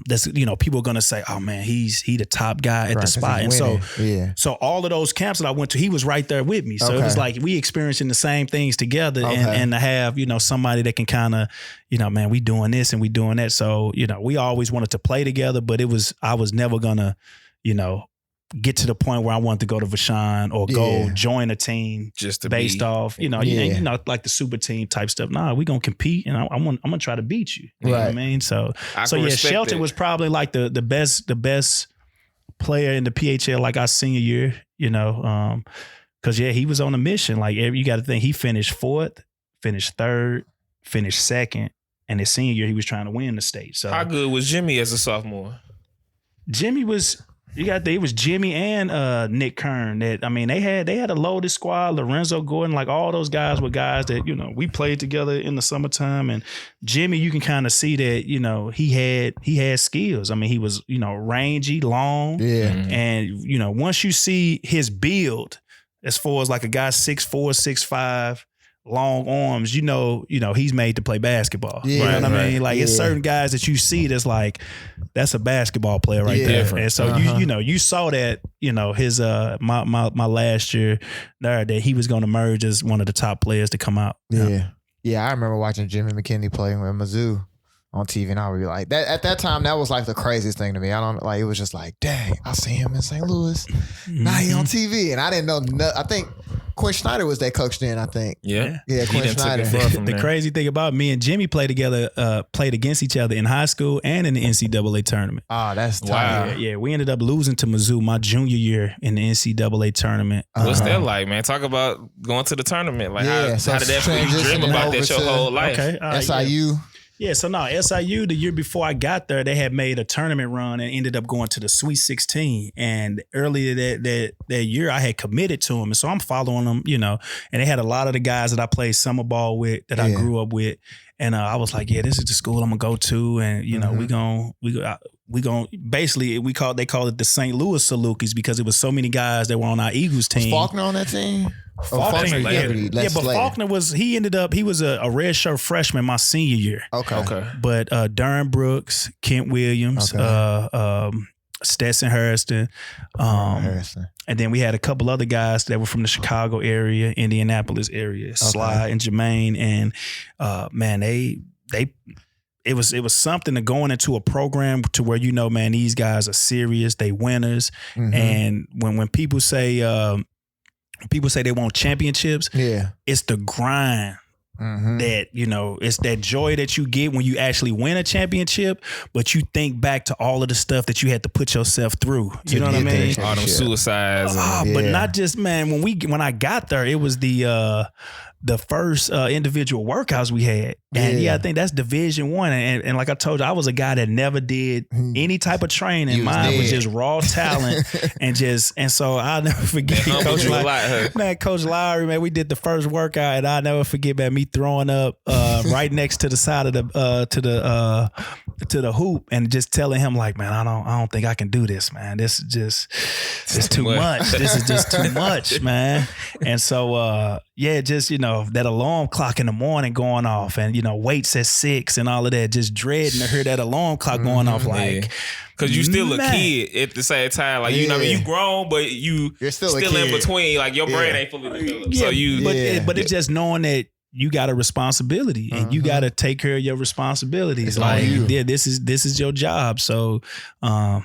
that's, people are going to say, oh man, he the top guy at the spot. And so all of those camps that I went to, he was right there with me. So it was like we experiencing the same things together and to have, somebody that can kind of, man, we doing this and we doing that. So, we always wanted to play together, but I was never going to, get to the point where I wanted to go to Vashon or go join a team just to based off, like the super team type stuff. Nah, we gonna compete and I'm gonna try to beat you. You know what I mean? So Shelton was probably like the best player in the PHL like our senior year, because he was on a mission. Like you got to think he finished 4th, finished 3rd, finished 2nd, and his senior year he was trying to win the state. So how good was Jimmy as a sophomore? Jimmy was. It was Jimmy and Nick Kern that they had a loaded squad. Lorenzo Gordon, like all those guys were guys that we played together in the summertime. And Jimmy, you can kind of see that he had skills. He was rangy, long, and once you see his build as far as like a guy 6'4", 6'5", long arms, he's made to play basketball. Yeah, you know what I mean? Like it's certain guys that you see that's like, that's a basketball player right there. And so you saw that, his my last year there that he was gonna merge as one of the top players to come out. Yeah. I remember watching Jimmy McKinney playing with Mizzou on TV, and I would be like, that at that time, that was like the craziest thing to me. It was just like, dang, I see him in St. Louis. Now he on TV. And I didn't know, I think Quinn Snyder was that coach then, I think. Yeah. Quinn Snyder. The crazy thing about me and Jimmy played against each other in high school and in the NCAA tournament. Oh, that's tough. Wow. Yeah, we ended up losing to Mizzou my junior year in the NCAA tournament. What's that like, man? Talk about going to the tournament. Like how did that feel? You dream about that your whole life. Okay. SIU. Yeah, so no, SIU, the year before I got there, they had made a tournament run and ended up going to the Sweet 16. And earlier that year, I had committed to them. And so I'm following them, and they had a lot of the guys that I played summer ball with, that I grew up with. And I was like, this is the school I'm going to go to. And, we going basically, they call it the St. Louis Salukis because it was so many guys that were on our Eagles team. Was Faulkner on that team? Faulkner, but Faulkner was he was a red shirt freshman my senior year. Okay. But Darren Brooks, Kent Williams, Stetson Hairston, and then we had a couple other guys that were from the Chicago area, Indianapolis area, Sly and Jermaine, and it was something to going into a program to where man, these guys are serious, they winners, and when people say they want championships, it's the grind. That it's that joy that you get when you actually win a championship, but you think back to all of the stuff that you had to put yourself through. You know what I mean? All them suicides. But not just, man. When I got there, it was the first individual workouts we had. And I think that's Division I. And like I told you, I was a guy that never did any type of training. Mine was just raw talent and so I'll never forget Coach Lowry. Coach Lowry, man, we did the first workout and I'll never forget, man, me throwing up right next to the side of to the hoop and just telling him like, man, I don't think I can do this, man. This is just too much. This is just too much, man. And so that alarm clock in the morning going off and weights at 6 and all of that, just dreading to hear that alarm clock going off, like, cause you still a kid at the same time, like you grown, but you're still in between, like your brain ain't fully developed. So but it's just knowing that you got a responsibility and you got to take care of your responsibilities. This is your job. So, so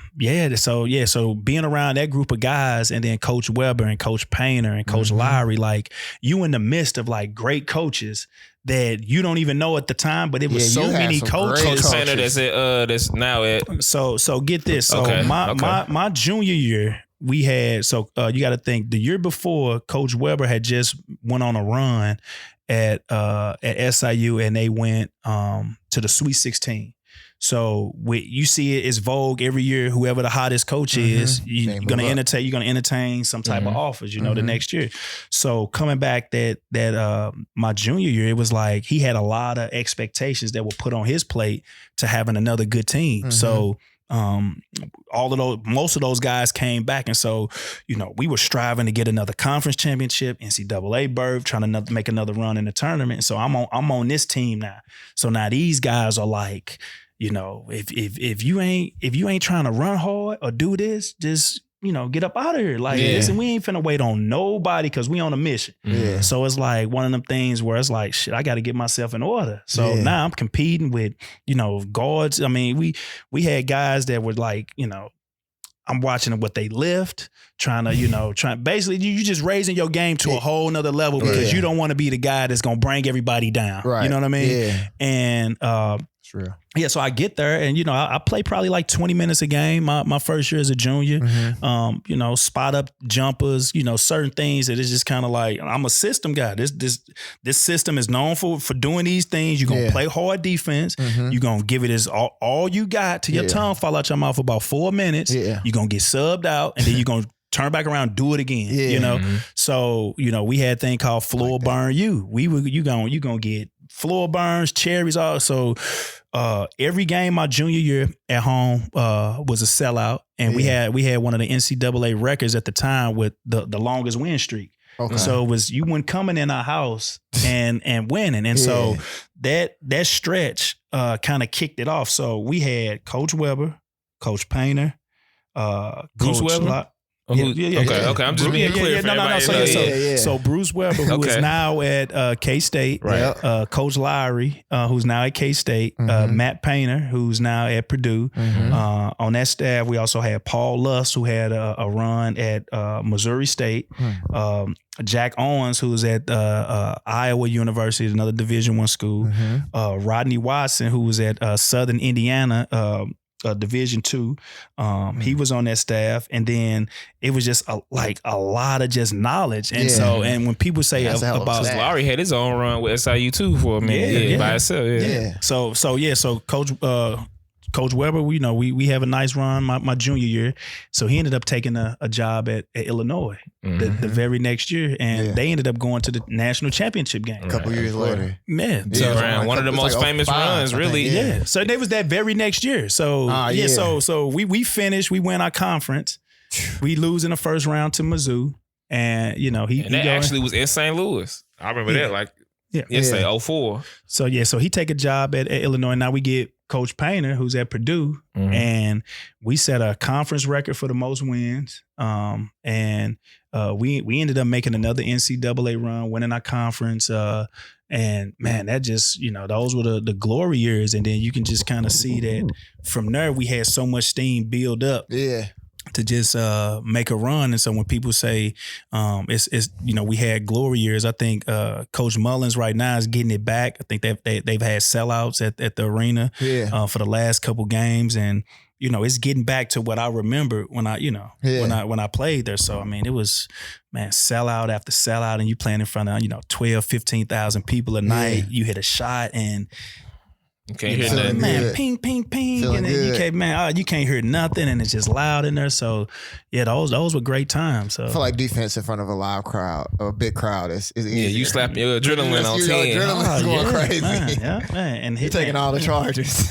being around that group of guys and then Coach Weber and Coach Painter and Coach Lowry, like you in the midst of like great coaches that you don't even know at the time, but it was so many coaches. Coach Painter that's now at. So get this. So my junior year, we had, you got to think the year before Coach Weber had just went on a run at SIU and they went to the Sweet 16. So you see it's vogue every year. Whoever the hottest coach is, you're gonna entertain some type of offers. The next year. So coming back that my junior year, it was like he had a lot of expectations that were put on his plate to having another good team. So most of those guys came back, and so we were striving to get another conference championship, NCAA berth, trying to make another run in the tournament. And so I'm on this team now. So now these guys are like, if you ain't trying to run hard or do this, just get up out of here. Like, listen, we ain't finna wait on nobody because we on a mission. Yeah. So it's like one of them things where it's like, shit, I got to get myself in order. So now I'm competing with, guards. I mean, we had guys that were like, I'm watching what they lift, trying to, basically you just raising your game to a whole nother level because you don't want to be the guy that's going to bring everybody down. Right. You know what I mean? Yeah. And, real. Yeah, so I get there and I play probably like 20 minutes a game my first year as a junior. Spot up jumpers, certain things that is just kind of like, I'm a system guy. This system is known for doing these things. You're gonna play hard defense. You're gonna give it all you got till your tongue fall out your mouth for about 4 minutes. You're gonna get subbed out and then you're gonna turn back around, do it again. So we had a thing called floor burn you. You gonna get floor burns, cherries, also. Every game my junior year at home was a sellout, and we had one of the NCAA records at the time with the longest win streak. Okay. So it was you went coming in our house and winning, and so that stretch kind of kicked it off. So we had Coach Weber, Coach Painter, Bruce Coach Weber. Okay. I'm just being clear for everybody. So Bruce Weber, who is now at K-State, right? Coach Lowry, who's now at K-State, Matt Painter, who's now at Purdue. On that staff, we also had Paul Luss, who had a run at Missouri State. Jack Owens, who's at Iowa University, another Division I school. Rodney Watson, who was at Southern Indiana. Division II. He was on that staff, and then it was just a lot of just knowledge. And so, and when people say about Lowry had his own run with SIU too for a minute, by itself. So Coach Weber, we have a nice run my junior year. So he ended up taking a job at Illinois the very next year, and they ended up going to the national championship game. A couple years later. Man. So one of the most famous runs, really. Yeah. So it was that very next year. So so we finished, we win our conference. We lose in the first round to Mizzou. And he actually was in St. Louis. I remember that say 04. So he take a job at Illinois. Now we get Coach Painter, who's at Purdue, and we set a conference record for the most wins. And we ended up making another NCAA run, winning our conference. And man, that just, those were the glory years. And then you can just kind of see that from there, we had so much steam build up. Yeah. To just make a run. And so when people say it's we had glory years, I think Coach Mullins right now is getting it back. I think they've had sellouts at the arena for the last couple games, and it's getting back to what I remember when I played there. So I mean, it was sellout after sellout, and you playing in front of 12, 15,000 people a night. You hit a shot and you can't hear nothing. Man, ping, ping, ping. Feeling and then you can't hear nothing, and it's just loud in there. So those were great times. So I feel like defense in front of a live crowd or a big crowd is easier. You slap your adrenaline on 10. Adrenaline's going crazy. Man. And you're taking all the charges.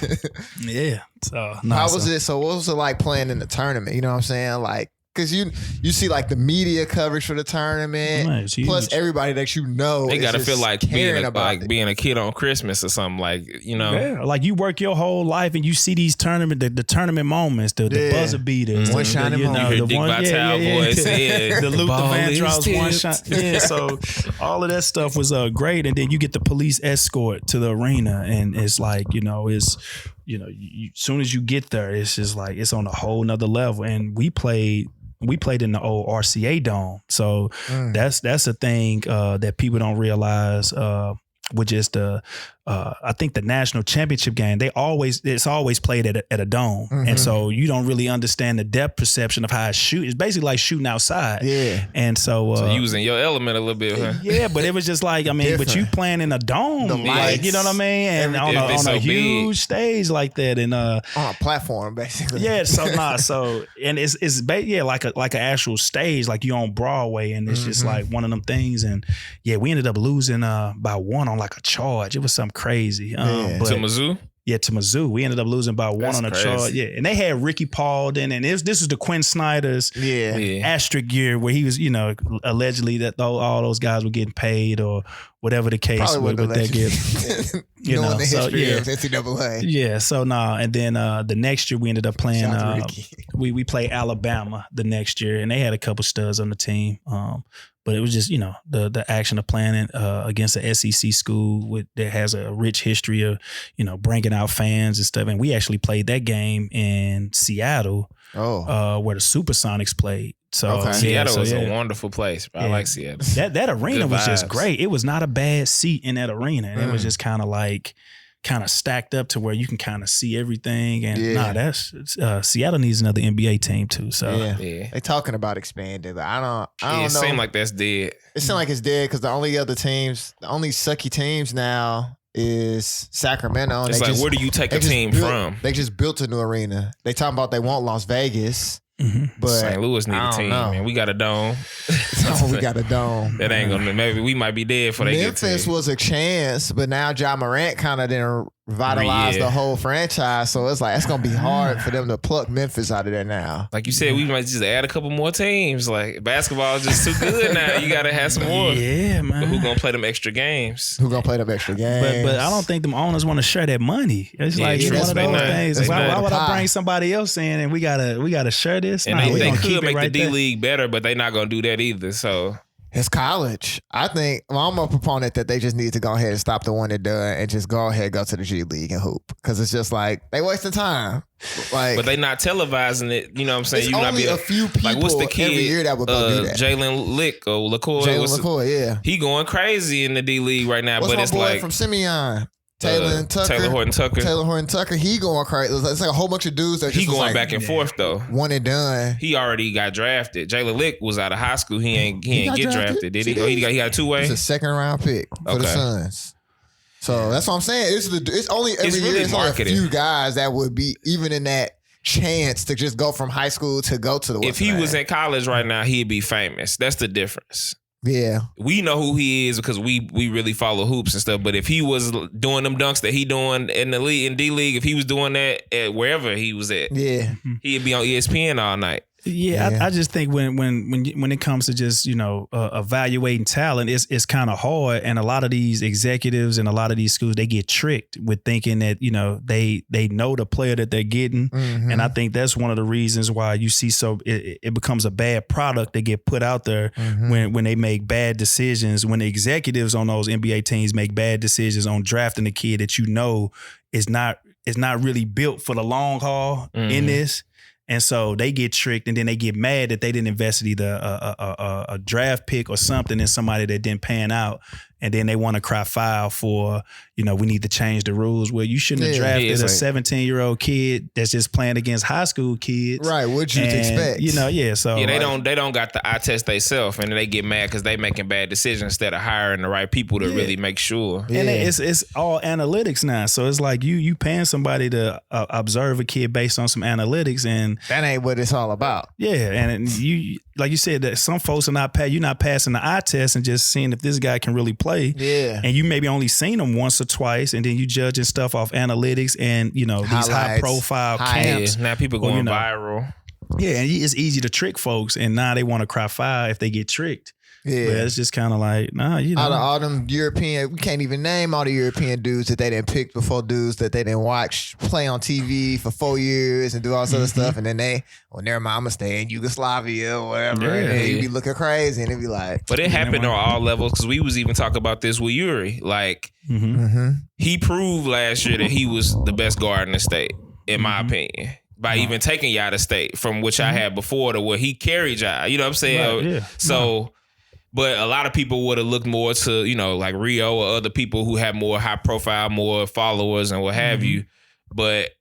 So how was it? So what was it like playing in the tournament? You know what I'm saying? Like, because you see like the media coverage for the tournament, plus everybody that they gotta feel like being a kid on Christmas or something, like you work your whole life and you see these the tournament moments, the buzzer beaters, one shining moment, the one voice, the Luther Vandross one shot, so all of that stuff was great, and then you get the police escort to the arena, and it's like as soon as you get there, it's just like it's on a whole nother level, and we played in the old RCA Dome. So that's a thing that people don't realize with just the I think the national championship game, it's always played at a dome. Mm-hmm. And so you don't really understand the depth perception of how it shoot. It's basically like shooting outside. Yeah. And so you was in your element a little bit, huh? yeah, but it was just like, I mean, Different. but you playing in a dome, The like, lights, you know what I mean? And on everything a so huge big. stage like that. And On a platform, basically. yeah, and it's like an actual stage, like you on Broadway, and it's just like one of them things. And yeah, we ended up losing by 1 on like a charge. It was something crazy. But To Mizzou? yeah, to Mizzou, we ended up losing by 1 That's on a crazy. charge. Yeah, and they had Ricky Paul then, and this is the Quinn Snyder's Yeah. asterisk year where he was, allegedly that all those guys were getting paid or whatever the case Probably with that gift. Knowing the so, history yeah. of NCAA. Yeah, so and then the next year we ended up playing. Shout out to Ricky. We played Alabama the next year, and they had a couple studs on the team. But it was just the action of playing against an SEC school that has a rich history of bringing out fans and stuff. And we actually played that game in Seattle, where the Supersonics played. So Okay. Seattle was yeah. a wonderful place. Bro. I like Seattle. That arena Good was just vibes. great. It was not a bad seat in that arena. And it was just kind of stacked up to where you can kind of see everything. And that's Seattle needs another NBA team too. So Yeah. They talking about expanding, but I don't know. It seemed like that's dead. It seems like it's dead because the only sucky teams now is Sacramento. It's like, where do you take a team from? They just built a new arena. They talking about they want Las Vegas, but St. Louis need I a don't team, know. man. We got a dome. we got a dome. That ain't gonna. Maybe we might be dead for they get Memphis team. was a chance, but now Ja Morant kind of didn't revitalize Yeah. the whole franchise. So it's like it's gonna be hard for them to pluck Memphis out of there now. Like you said, we might just add a couple more teams. Like basketball is just too good now. You gotta have some more. yeah, man. But who gonna play them extra games? Who gonna play them extra games? But I don't think them owners want to share that money. It's Yeah, like true. one of They those not. things. They Why not. would I Pie. bring somebody else in and we gotta share this? And Nah, we they gonna could keep it make right the D there. League better, but they not gonna do that either. So It's college. I think I'm a proponent that they just need to go ahead and stop the one and done and just go to the G League and hoop because it's just like they wasting time. Like, but they not televising it. You know what I'm saying? it's You not only be a few people like what's the kid every year that would go do that. Jalen Lick or LaCoy. Jalen What's- McCoy, yeah. He going crazy in the D League right now, What's but my it's boy like from Simeon? Taylor and Tucker. Taylor Horton Tucker. Taylor Horton Tucker. He going crazy. It's like a whole bunch of dudes that He just was going like, back and forth though. one and done. He already got drafted. Jalen Lick was out of high school. He ain't got get drafted? drafted, did he? He Oh, did. he got a two-way. It's a second round pick for the Okay. Suns. So that's what I'm saying. It's only every It's year. really It's only a marketing. few guys that would be even in that chance to just go from high school to go to the. If he was in college right now, he'd be famous. That's the difference. yeah, We know who he is because we really follow hoops and stuff. But if he was doing them dunks that he doing in the league, in D League, if he was doing that at wherever he was at, yeah, he'd be on ESPN all night. Yeah, I just think when it comes to just evaluating talent, it's kind of hard, and a lot of these executives and a lot of these schools they get tricked with thinking that they know the player that they're getting, Mhm. and I think that's one of the reasons why you see it becomes a bad product that get put out there when they make bad decisions, when the executives on those NBA teams make bad decisions on drafting a kid that is not really built for the long haul in this. And so they get tricked, and then they get mad that they didn't invest in either a draft pick or something in somebody that didn't pan out. And then they want to cry foul for, we need to change the rules. Well, you shouldn't have drafted it's a like- 17-year-old kid that's just playing against high school kids. right. What'd you And, expect? So Yeah, they don't got the eye test themselves, and they get mad because they making bad decisions instead of hiring the right people to really make sure. And it's all analytics now. So it's like you paying somebody to observe a kid based on some analytics, and that ain't what it's all about. yeah, and you like you said that some folks are you're not passing the eye test and just seeing if this guy can really play. Yeah. And you maybe only seen him once or twice, and then you judging stuff off analytics and these high Highlights, profile highlights. camps. Now people Well, going viral. Yeah, and it's easy to trick folks, and now they want to cry foul if they get tricked. Yeah. But it's just kind of like, Out of all them European, we can't even name all the European dudes that they didn't pick before, dudes that they didn't watch play on TV for 4 years and do all this other stuff. And then never mind, I'm going to stay in Yugoslavia or whatever. Yeah. And then you be looking crazy and it be like, But it happened on all levels because we was even talking about this with Yuri. Like he proved last year that he was the best guard in the state, in my opinion. By even taking y'all to state from which I had before to where he carried y'all. You know what I'm saying? Right, yeah. So But a lot of people would have looked more to, like Rio or other people who have more high profile, more followers and what have you. But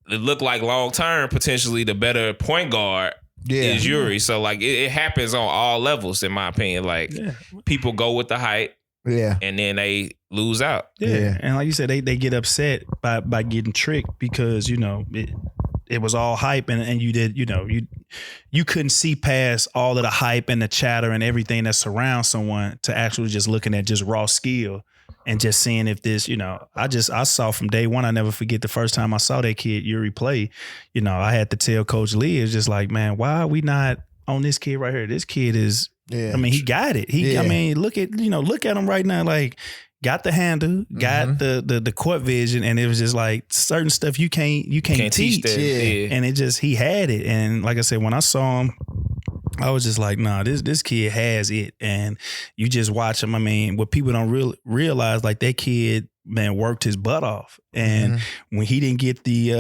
it looked like long term, potentially the better point guard is Yuri. So like it happens on all levels, in my opinion. Like people go with the hype. Yeah. And then they lose out. Yeah. And like you said, they get upset by getting tricked because, it was all hype and you did, you couldn't see past all of the hype and the chatter and everything that surrounds someone to actually just looking at just raw skill and just seeing if this, I saw from day one, I never forget the first time I saw that kid Yuri play, I had to tell Coach Lee, it's just like, man, why are we not on this kid right here? This kid is, he got it. Look at him right now, like, got the handle, got the court vision, and it was just like certain stuff you can't teach. And it just, he had it. And like I said, when I saw him, I was just like, nah, this kid has it. And you just watch him. I mean, what people don't realize, like that kid, man, worked his butt off. And when he didn't get the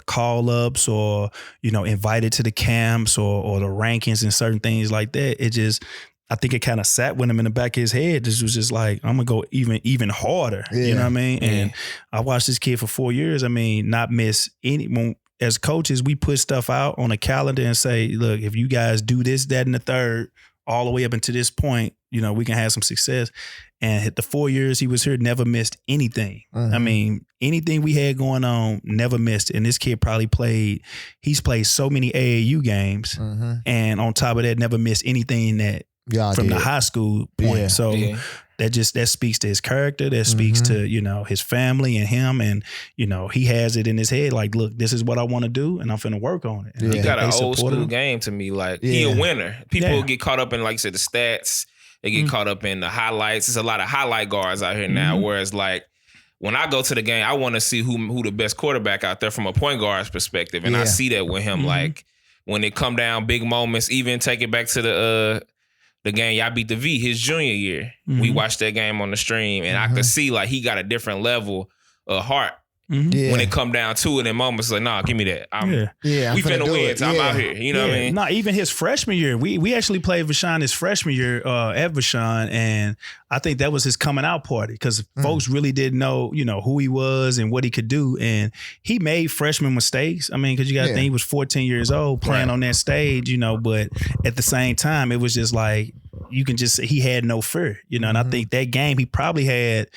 call ups or, invited to the camps or the rankings and certain things like that, it just, I think it kind of sat with him in the back of his head. This was just like, I'm going to go even harder. You know what I mean? And I watched this kid for 4 years. I mean, not miss any. As coaches, we put stuff out on a calendar and say, look, if you guys do this, that, and the third, all the way up until this point, we can have some success. And hit the 4 years he was here, never missed anything. I mean, anything we had going on, never missed. And this kid probably he's played so many AAU games. And on top of that, never missed anything that, from the high school point. So that speaks to his character, that speaks to, his family and him. And, he has it in his head, like, look, this is what I want to do and I'm finna work on it. He got an old school game to me. Like he a winner. People get caught up in, like you said, the stats. They get caught up in the highlights. There's a lot of highlight guards out here now. Whereas like when I go to the game, I want to see who the best quarterback out there from a point guard's perspective. And I see that with him. Like when it come down big moments, even take it back to the game y'all beat the V his junior year. We watched that game on the stream and I could see like he got a different level of heart when it come down to it in moments like, nah, give me that. We finna win. So I'm out here. You know what I mean? Not even his freshman year. We actually played Vashon his freshman year at Vashon, and I think that was his coming out party because folks really didn't know, who he was and what he could do. And he made freshman mistakes. I mean, because you got to think he was 14 years old playing on that stage, but at the same time, it was just like, you can just say he had no fear, and I think that game he probably had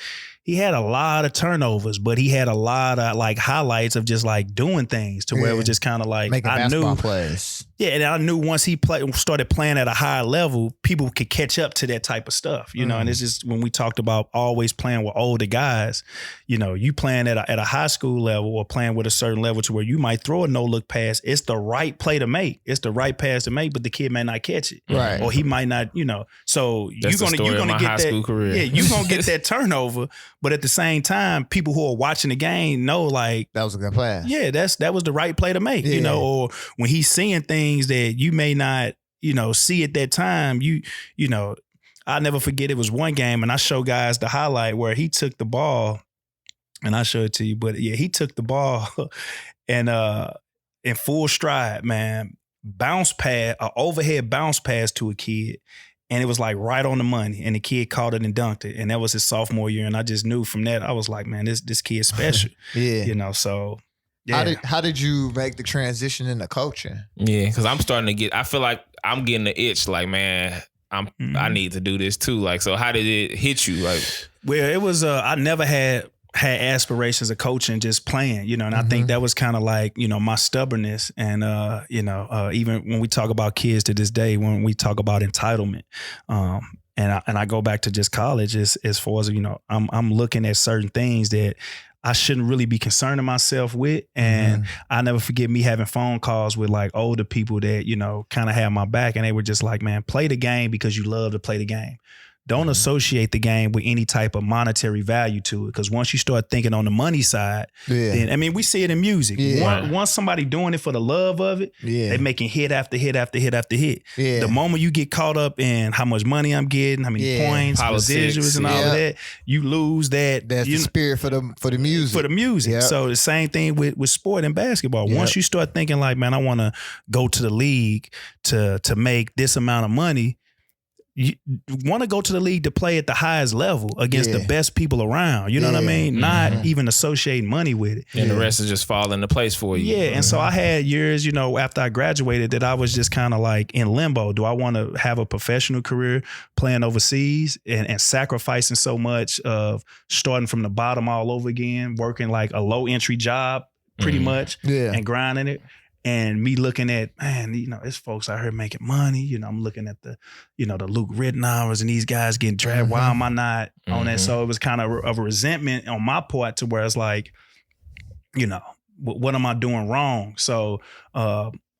a lot of turnovers, but he had a lot of like highlights of just like doing things to where it was just kind of like making basketball plays. Yeah, and I knew once he started playing at a higher level, people could catch up to that type of stuff, and it's just when we talked about always playing with older guys, you playing at a high school level or playing with a certain level to where you might throw a no-look pass. It's the right play to make. It's the right pass to make, but the kid may not catch it. Right. Or he might not, so you're going to get that. Career. Yeah, you're going to get that turnover, but at the same time, people who are watching the game know like that was a good play. Yeah, that was the right play to make, or when he's seeing things that you may not, see at that time, I'll never forget it was one game and I show guys the highlight where he took the ball and I show it to you, but he took the ball and in full stride, man, an overhead bounce pass to a kid. And it was like right on the money. And the kid caught it and dunked it. And that was his sophomore year. And I just knew from that, I was like, man, this kid's special. So yeah. How did you make the transition into coaching? Yeah, because I'm starting to I feel like I'm getting the itch, like, man, I need to do this too. Like, so how did it hit you? Like, well, it was I never had aspirations of coaching, just playing, and I think that was kind of like, my stubbornness. And, even when we talk about kids to this day, when we talk about entitlement, and I go back to just college as far as, I'm looking at certain things that I shouldn't really be concerning myself with. And I never forget me having phone calls with like older people that, kind of had my back and they were just like, man, play the game because you love to play the game. Don't associate the game with any type of monetary value to it. Because once you start thinking on the money side, then, I mean, we see it in music. Once somebody doing it for the love of it, they making hit after hit after hit after hit. The moment you get caught up in how much money I'm getting, how many points, residuals and all of that, you lose that. That's the spirit for the music. For the music. So the same thing with sport and basketball. Once you start thinking like, man, I want to go to the league to make this amount of money, you want to go to the league to play at the highest level against the best people around. You know what I mean? Not even associating money with it. And the rest is just fall into place for you. Yeah. And so I had years, you know, after I graduated that I was just kind of like in limbo. Do I want to have a professional career playing overseas and sacrificing so much of starting from the bottom all over again, working like a low entry job pretty much and grinding it? And me looking at, man, you know, it's folks out here making money. You know, I'm looking at the, you know, the Luke Rittenhours and these guys getting drafted. Why am I not on that? So it was kind of a resentment on my part to where it's like, you know, what am I doing wrong? So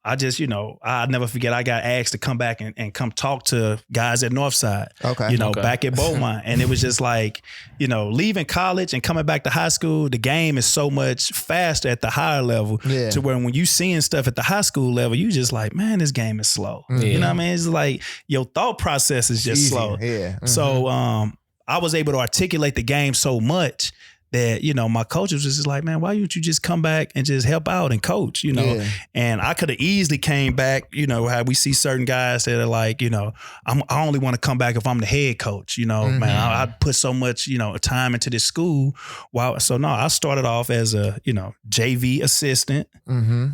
I just, you know, I'll never forget I got asked to come back and come talk to guys at Northside, you know, back at Beaumont. And it was just like, you know, leaving college and coming back to high school, the game is so much faster at the higher level to where when you seeing stuff at the high school level, you just like, man, this game is slow. You know what I mean? It's like your thought process is just slow. So I was able to articulate the game so much that, you know, my coach was just like, man, why don't you just come back and just help out and coach, you know? And I could have easily came back, you know, how we see certain guys that are like, you know, I only want to come back if I'm the head coach, you know, man, I put so much, you know, time into this school. So no, I started off as a, you know, JV assistant,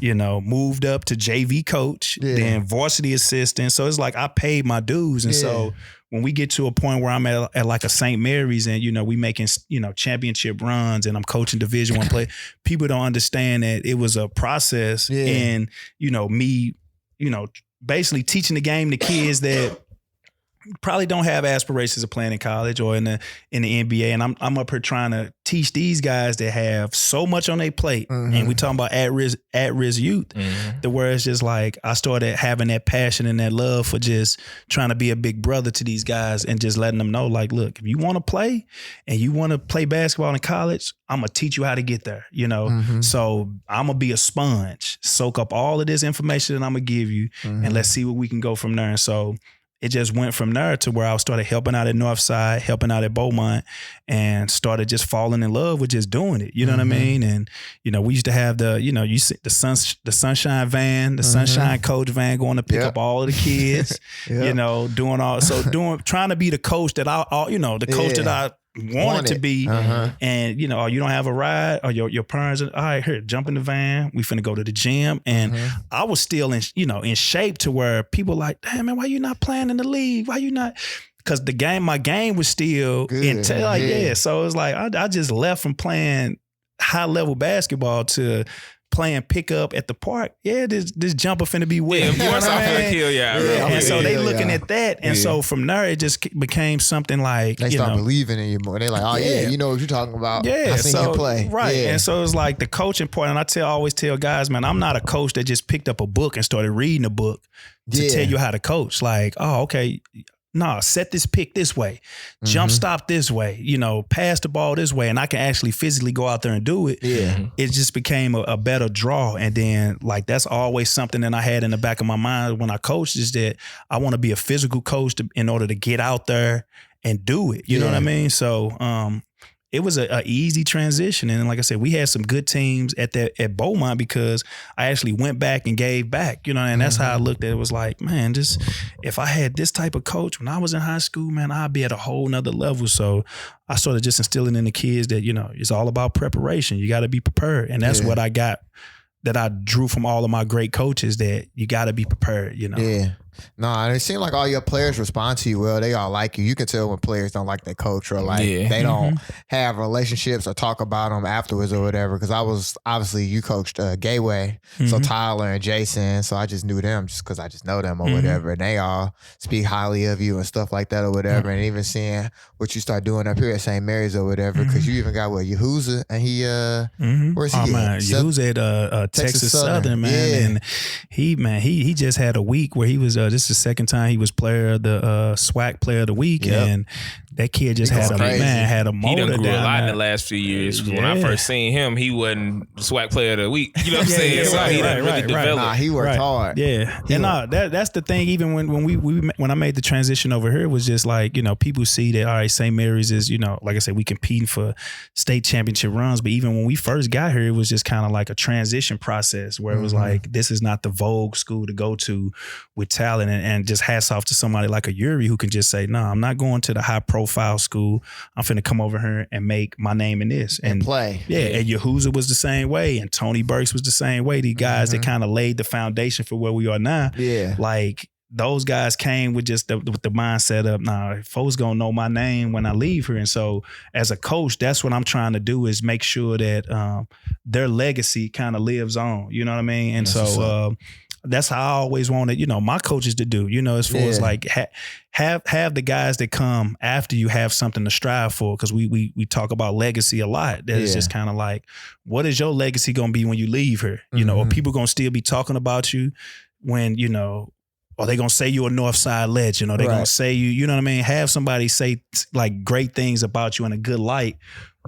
you know, moved up to JV coach, then varsity assistant. So it's like I paid my dues. And so when we get to a point where I'm at like a St. Mary's and, you know, we making, you know, championship runs and I'm coaching Division I play, people don't understand that it was a process and, you know, me, you know, basically teaching the game to kids that probably don't have aspirations of playing in college or in the NBA. And I'm up here trying to teach these guys that have so much on their plate. And we talking about at-risk youth, the where it's just like I started having that passion and that love for just trying to be a big brother to these guys and just letting them know, like, look, if you want to play and you want to play basketball in college, I'm going to teach you how to get there, you know? So I'm going to be a sponge, soak up all of this information that I'm going to give you and let's see what we can go from there. And so it just went from there to where I started helping out at Northside, helping out at Beaumont, and started just falling in love with just doing it. You know what I mean? And, you know, we used to have the, you know, you see the sunshine van, the sunshine coach van going to pick up all of the kids, you know, trying to be the coach that the coach that I wanted to be. And, you know, you don't have a ride or your parents, all right, here, jump in the van. We finna go to the gym. And I was still in shape to where people like, damn man, why you not playing in the league? Why you not? Because my game was still good. So it was like, I just left from playing high level basketball to playing pickup at the park. This jumper finna be wet. Yeah, of course I'm finna kill you. And so they looking at that. And so from there, it just became something like, they start believing in you more. They're like, oh you know what you're talking about. I seen you play. Right. And so it's like the coaching part. And I always tell guys, man, I'm not a coach that just picked up a book and started reading a book to tell you how to coach. Like, oh, okay. Nah, set this pick this way, jump stop this way, you know, pass the ball this way, and I can actually physically go out there and do it. It just became a better draw. And then like that's always something that I had in the back of my mind when I coached is that I want to be a physical coach in order to get out there and do it. You know what I mean? So it was a easy transition. And like I said, we had some good teams at Beaumont because I actually went back and gave back, you know, and that's how I looked at it. It was like, man, just if I had this type of coach when I was in high school, man, I'd be at a whole nother level. So I started just instilling in the kids that, you know, it's all about preparation. You got to be prepared. And that's what I got, that I drew from all of my great coaches, that you got to be prepared, you know? Yeah. No, it seemed like all your players respond to you well. They all like you. You can tell when players don't like their coach or like they don't have relationships or talk about them afterwards or whatever. Because I was obviously you coached Gateway, so Tyler and Jason. So I just knew them just because I just know them or whatever. And they all speak highly of you and stuff like that or whatever. And even seeing what you start doing up here at St. Mary's or whatever, because you even got Yahuza and he where's he? Man, Yahuza at Texas Southern, man, and he just had a week where he was. This is the second time he was player of the SWAC player of the week, and That kid just had a motor He done grew a down lot in there. the last few years. When I first seen him, he wasn't SWAC player of the week. You know what I'm saying? So he done really developed. Nah, he worked hard. Yeah, that's the thing. Even when I made the transition over here, it was just like, you know, people see that, all right, St. Mary's is, you know, like I said, we competing for state championship runs. But even when we first got here, it was just kind of like a transition process where it was like, this is not the vogue school to go to with talent, and just hats off to somebody like a Yuri who can just say, no, I'm not going to the high profile school. I'm finna come over here and make my name in this and play. Yeah, and Yahuza was the same way, and Tony Burks was the same way. These guys that kind of laid the foundation for where we are now. Yeah, like those guys came with just with the mindset of, nah, folks gonna know my name when I leave here. And so as a coach, that's what I'm trying to do, is make sure that their legacy kind of lives on. You know what I mean? And so that's how I always wanted, you know, my coaches to do, you know, as far as like have the guys that come after you have something to strive for. Cause we talk about legacy a lot. That is just kind of like, what is your legacy going to be when you leave here? You know, are people going to still be talking about you when, you know, are they going to say you're a Northside legend? Or they going to say you know what I mean? Have somebody say like great things about you in a good light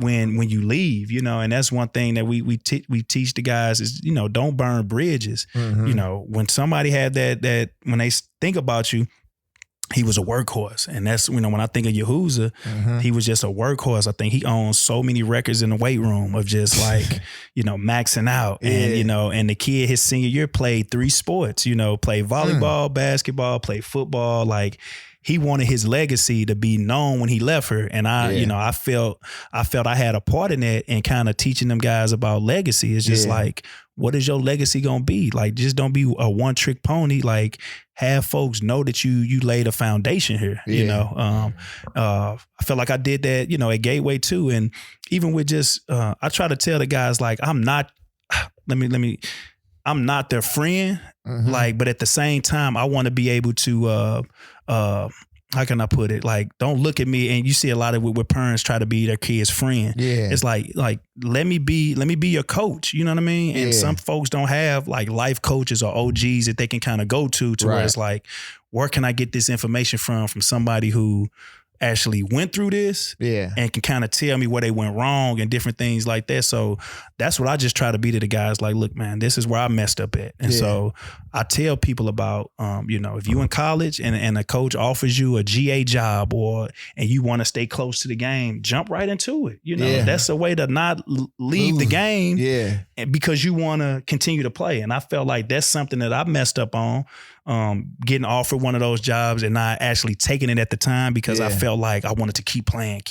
when you leave, you know. And that's one thing that we teach the guys is, you know, don't burn bridges. You know, when somebody had that when they think about you, he was a workhorse. And that's, you know, when I think of Yahuza, he was just a workhorse. I think he owns so many records in the weight room of just like, you know, maxing out. And, you know, and the kid his senior year played 3 sports, you know, played volleyball, basketball, played football. Like, he wanted his legacy to be known when he left her. And you know, I felt I had a part in that, and kind of teaching them guys about legacy. It's just like, what is your legacy going to be? Like, just don't be a one trick pony. Like, have folks know that you laid a foundation here, you know? I felt like I did that, you know, at Gateway too. And even with just, I try to tell the guys, like, I'm not their friend, like, but at the same time, I want to be able to, how can I put it? Like, don't look at me, and you see a lot of where parents try to be their kid's friend. Yeah. It's like, let me be your coach. You know what I mean? And some folks don't have like life coaches or OGs that they can kind of go to where it's like, where can I get this information from somebody who actually went through this and can kind of tell me where they went wrong and different things like that. So that's what I just try to be to the guys. Like, look, man, this is where I messed up at. And so I tell people about, you know, if you in college and a coach offers you a GA job and you want to stay close to the game, jump right into it. You know, that's a way to not leave the game because you want to continue to play. And I felt like that's something that I messed up on. Getting offered one of those jobs and not actually taking it at the time because I felt like I wanted to keep playing.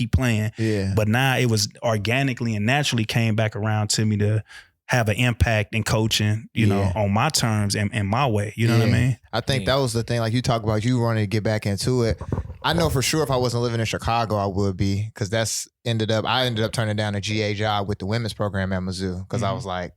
Yeah. But now it was organically and naturally came back around to me to have an impact in coaching, you know, on my terms and my way. You know what I mean? I think that was the thing. Like you talk about, you wanting to get back into it. I know for sure if I wasn't living in Chicago, I would be, because I ended up turning down a GA job with the women's program at Mizzou because I was like,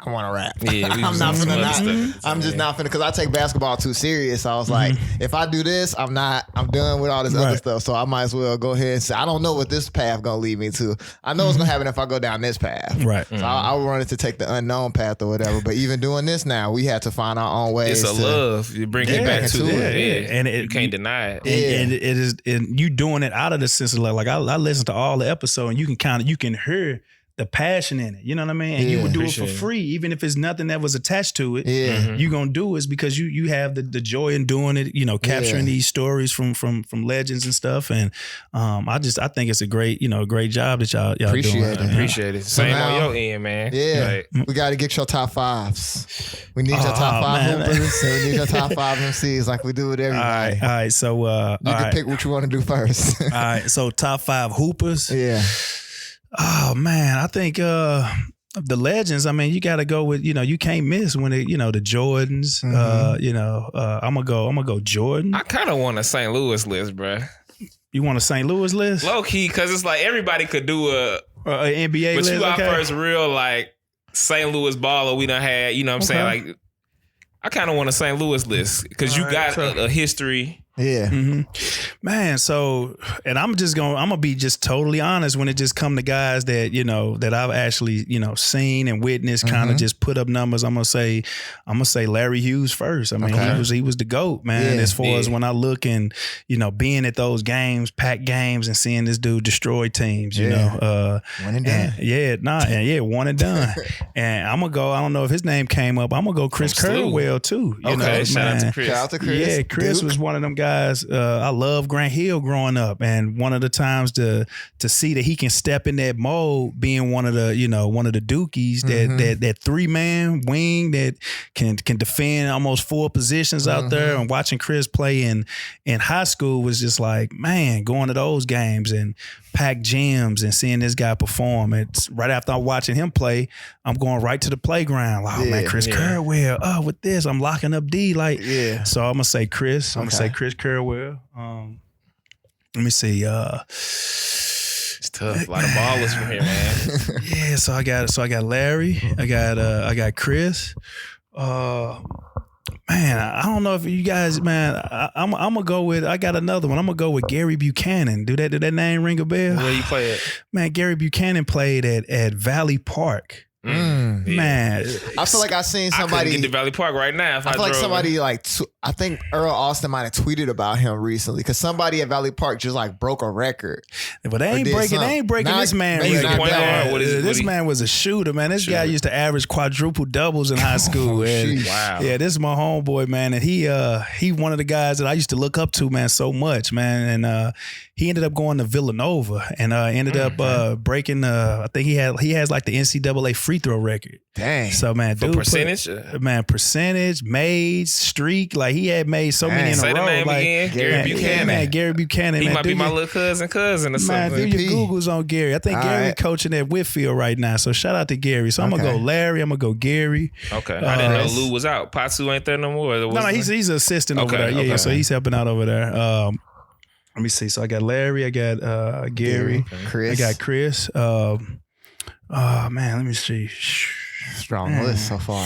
I want to rap. Yeah, I'm not finna I'm just not finna, because I take basketball too serious. So I was like, if I do this, I'm done with all this other stuff. So I might as well go ahead and say, I don't know what this path gonna lead me to. I know what's gonna happen if I go down this path. Right. So I wanted to take the unknown path or whatever. But even doing this now, we had to find our own ways. It's a love. You bring it back to it. Yeah. And you can't deny it. And it is, and you doing it out of the sense of like I listened to all the episodes, and you can hear the passion in it, you know what I mean? And you would do it for free, even if it's nothing that was attached to it. You gonna do it because you have the joy in doing it, you know, capturing these stories from legends and stuff. And I think it's a great job that y'all appreciate doing. Appreciate it. Same on your end, man. Yeah, we got to get your top 5s. We need your top 5 hoopers. We need your top 5 MCs, like we do with everybody. All right. So you can pick what you want to do first. All right. So top 5 hoopers. Yeah. Oh man, I think the legends. I mean, you got to go with, you know, you can't miss when it, you know, the Jordans. I'm gonna go Jordan. I kind of want a St. Louis list, bro. You want a St. Louis list? Low key, because it's like everybody could do a NBA but list. But you our first real like St. Louis baller we done had. You know what I'm saying? Like, I kind of want a St. Louis list because you got a history. Yeah. Man, so, and I'm gonna be just totally honest when it just come to guys that, you know, that I've actually, you know, seen and witnessed kind of just put up numbers. I'm gonna say Larry Hughes first. I mean, he was the GOAT, man, as far as when I look and, you know, being at those games, packed games and seeing this dude destroy teams, you know. One and done. One and done. And I'm gonna go, I don't know if his name came up, I'm gonna go Chris Curdwell too. You know, shout out to Chris. Shout out to Chris. Yeah, Chris Duke was one of them guys. I love Grant Hill growing up, and one of the times to see that he can step in that mold, being one of the Dukies, that 3-man wing that can defend almost 4 positions out there. And watching Chris play in high school was just like, man, going to those games and packed gyms and seeing this guy perform. It's right after I'm watching him play, I'm going right to the playground. Like, man, Chris Curdwell. Oh, with this, I'm locking up D. So I'm gonna say Chris. I'm gonna say Chris Curdwell. Let me see. It's tough. A lot of ballers from here, man. Yeah. So I got Larry. I got Chris. Man, I don't know if you guys, man. I'm gonna go with. I got another one. I'm gonna go with Gary Buchanan. Did that name ring a bell? Where you play at? Man, Gary Buchanan played at Valley Park. Man, I feel like I seen I somebody couldn't get to Valley Park right now. If I feel like drove somebody I think Earl Austin might have tweeted about him recently because somebody at Valley Park just like broke a record. But they ain't breaking this man record. This man was a shooter, man. This guy used to average quadruple doubles in high school. Wow. Yeah, this is my homeboy, man, and he one of the guys that I used to look up to, man, so much, man. And he ended up going to Villanova and ended up breaking. I think he has like the NCAA free throw record. Dang. So man, For dude, percentage, percentage, made, streak, like he had made so many in say a the row. name Like again. Gary Buchanan. Man, Gary Buchanan. He man, might be my little cousin or something. Man, do your Googles on Gary. I think All Gary right. coaching at Whitfield right now. So shout out to Gary. So I'm gonna go Larry. I'm gonna go Gary. Okay, I didn't know Lou was out. Patu ain't there no more. No, he's an assistant over there. Yeah, so he's helping out over there. Let me see. So I got Larry. I got Gary. Chris. I got Chris. Man, let me see. Strong list so far.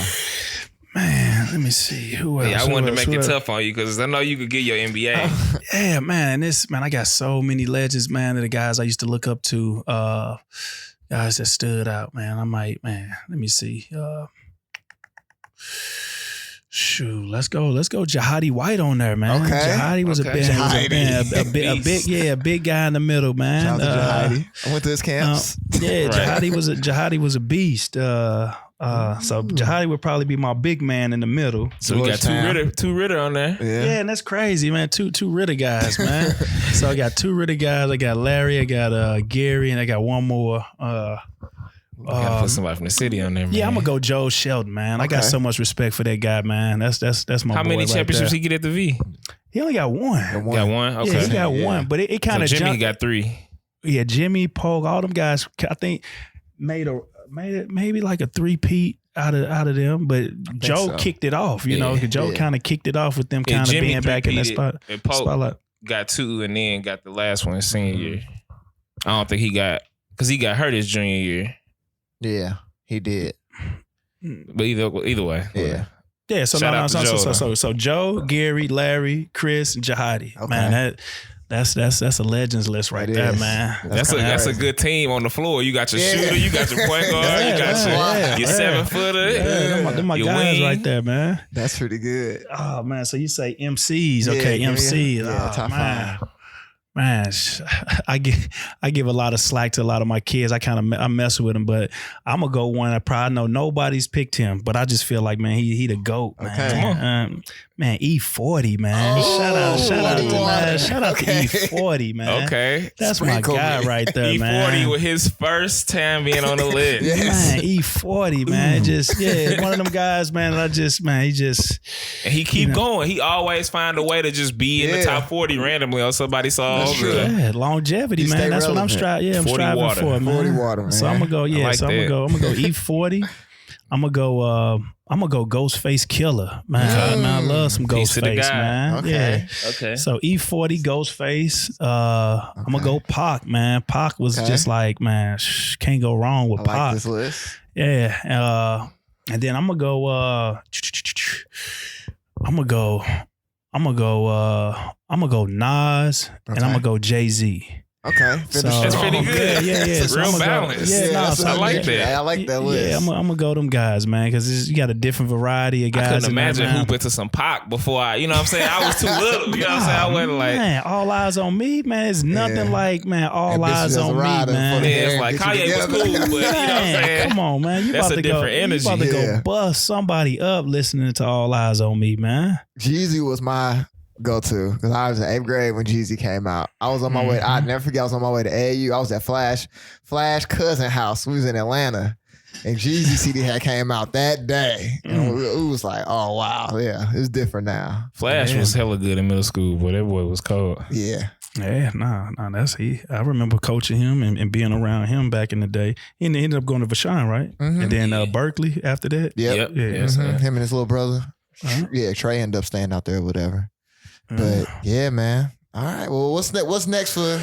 Man, let me see. Who else? Yeah, I wanted to make it tough on you because I know you could get your NBA. Yeah, man. I got so many legends, man, of the guys I used to look up to. Guys that stood out, man. Let me see. Shoot, let's go Jahadi White on there, man. Okay. Jahadi was a big guy in the middle, man. Shout out to Jahadi. I went to his camps. Jahadi was a beast. So Jahadi would probably be my big man in the middle. So we got two Ritter on there. Yeah, and that's crazy, man. Two Ritter guys, man. So I got 2 Ritter guys. I got Larry, I got Gary, and I got one more. Gotta put somebody from the city on there, man. Yeah, I'm gonna go Joe Sheldon, man. I got so much respect for that guy, man. That's my How boy many right championships there. he get at the V? He only got one. Got one? Okay. Yeah, he got one, but it kind of so Jimmy got 3. Yeah, Jimmy, Polk, all them guys. I think made it maybe like a 3-peat out of them, but Joe kicked it off. You know, Joe kind of kicked it off with them kind of being back in that spot. And Polk got 2 and then got the last one senior year. I don't think he got because he got hurt his junior year. Yeah, he did. But either way, yeah. So Joe, Gary, Larry, Chris, and Jahadi. Okay. Man, that's a legends list right there, man. That's a good team on the floor. You got your shooter, you got your point guard, you got your 7-footer. Them my guys right there, man. That's pretty good. Oh man, so you say MCs? Okay, MCs. Yeah, top 5. Man, I give a lot of slack to a lot of my kids. I mess with them, but I'm gonna go one. I probably know nobody's picked him, but I just feel like, man, he the GOAT, man. Man, E40, man. Shout out to E40, man. Okay, that's my guy right there, E40 man. E40 with his first time being on the list. Man, E40, man. One of them guys, man. And he keep going. He always find a way to just be in the top 40 randomly on somebody saw. Yeah, longevity, man. That's what I'm striving. Yeah, I'm striving for, man. 40 water, man. So I'm gonna go. Yeah, like so I'm gonna go E40. I'm gonna go Ghostface Killer, man. Man, I love some Ghostface, man. Okay. Yeah. Okay. So E40 Ghostface. I'm gonna go Pac, man. Pac was just like, man, can't go wrong with Pac. I like this list. Yeah. And then I'm gonna go. I'm gonna go Nas and I'm gonna go Jay-Z. Okay, that's pretty good. Yeah. It's So real balance. I like that. I like that list. Yeah, I'm gonna go them guys, man, because you got a different variety of guys. I couldn't imagine hooping hooping to some Pac before you know what I'm saying? I was too little. You know what I'm saying? I wasn't like. Man, all eyes on me, man. It's nothing like, man, all eyes on me, man. Yeah, it's like Kanye was cool, but you know what I'm saying? Come on, man. That's a different energy. You about to go bust somebody up listening to All Eyes on Me, man. Jeezy was my go-to because I was in 8th grade when Jeezy came out. I was on my way. I'd never forget. I was on my way to AAU. I was at Flash cousin house. We was in Atlanta, and Jeezy CD had came out that day. And it was like, oh wow, yeah, it's different now. Flash was hella good in middle school, but that boy was cold. Yeah. Yeah, nah, that's he. I remember coaching him and being around him back in the day. He ended up going to Vashon, right? And then Berkeley after that. Yep. Yeah. Him and his little brother. Yeah, Trey ended up staying out there or whatever. But yeah, man. All right. Well, what's next for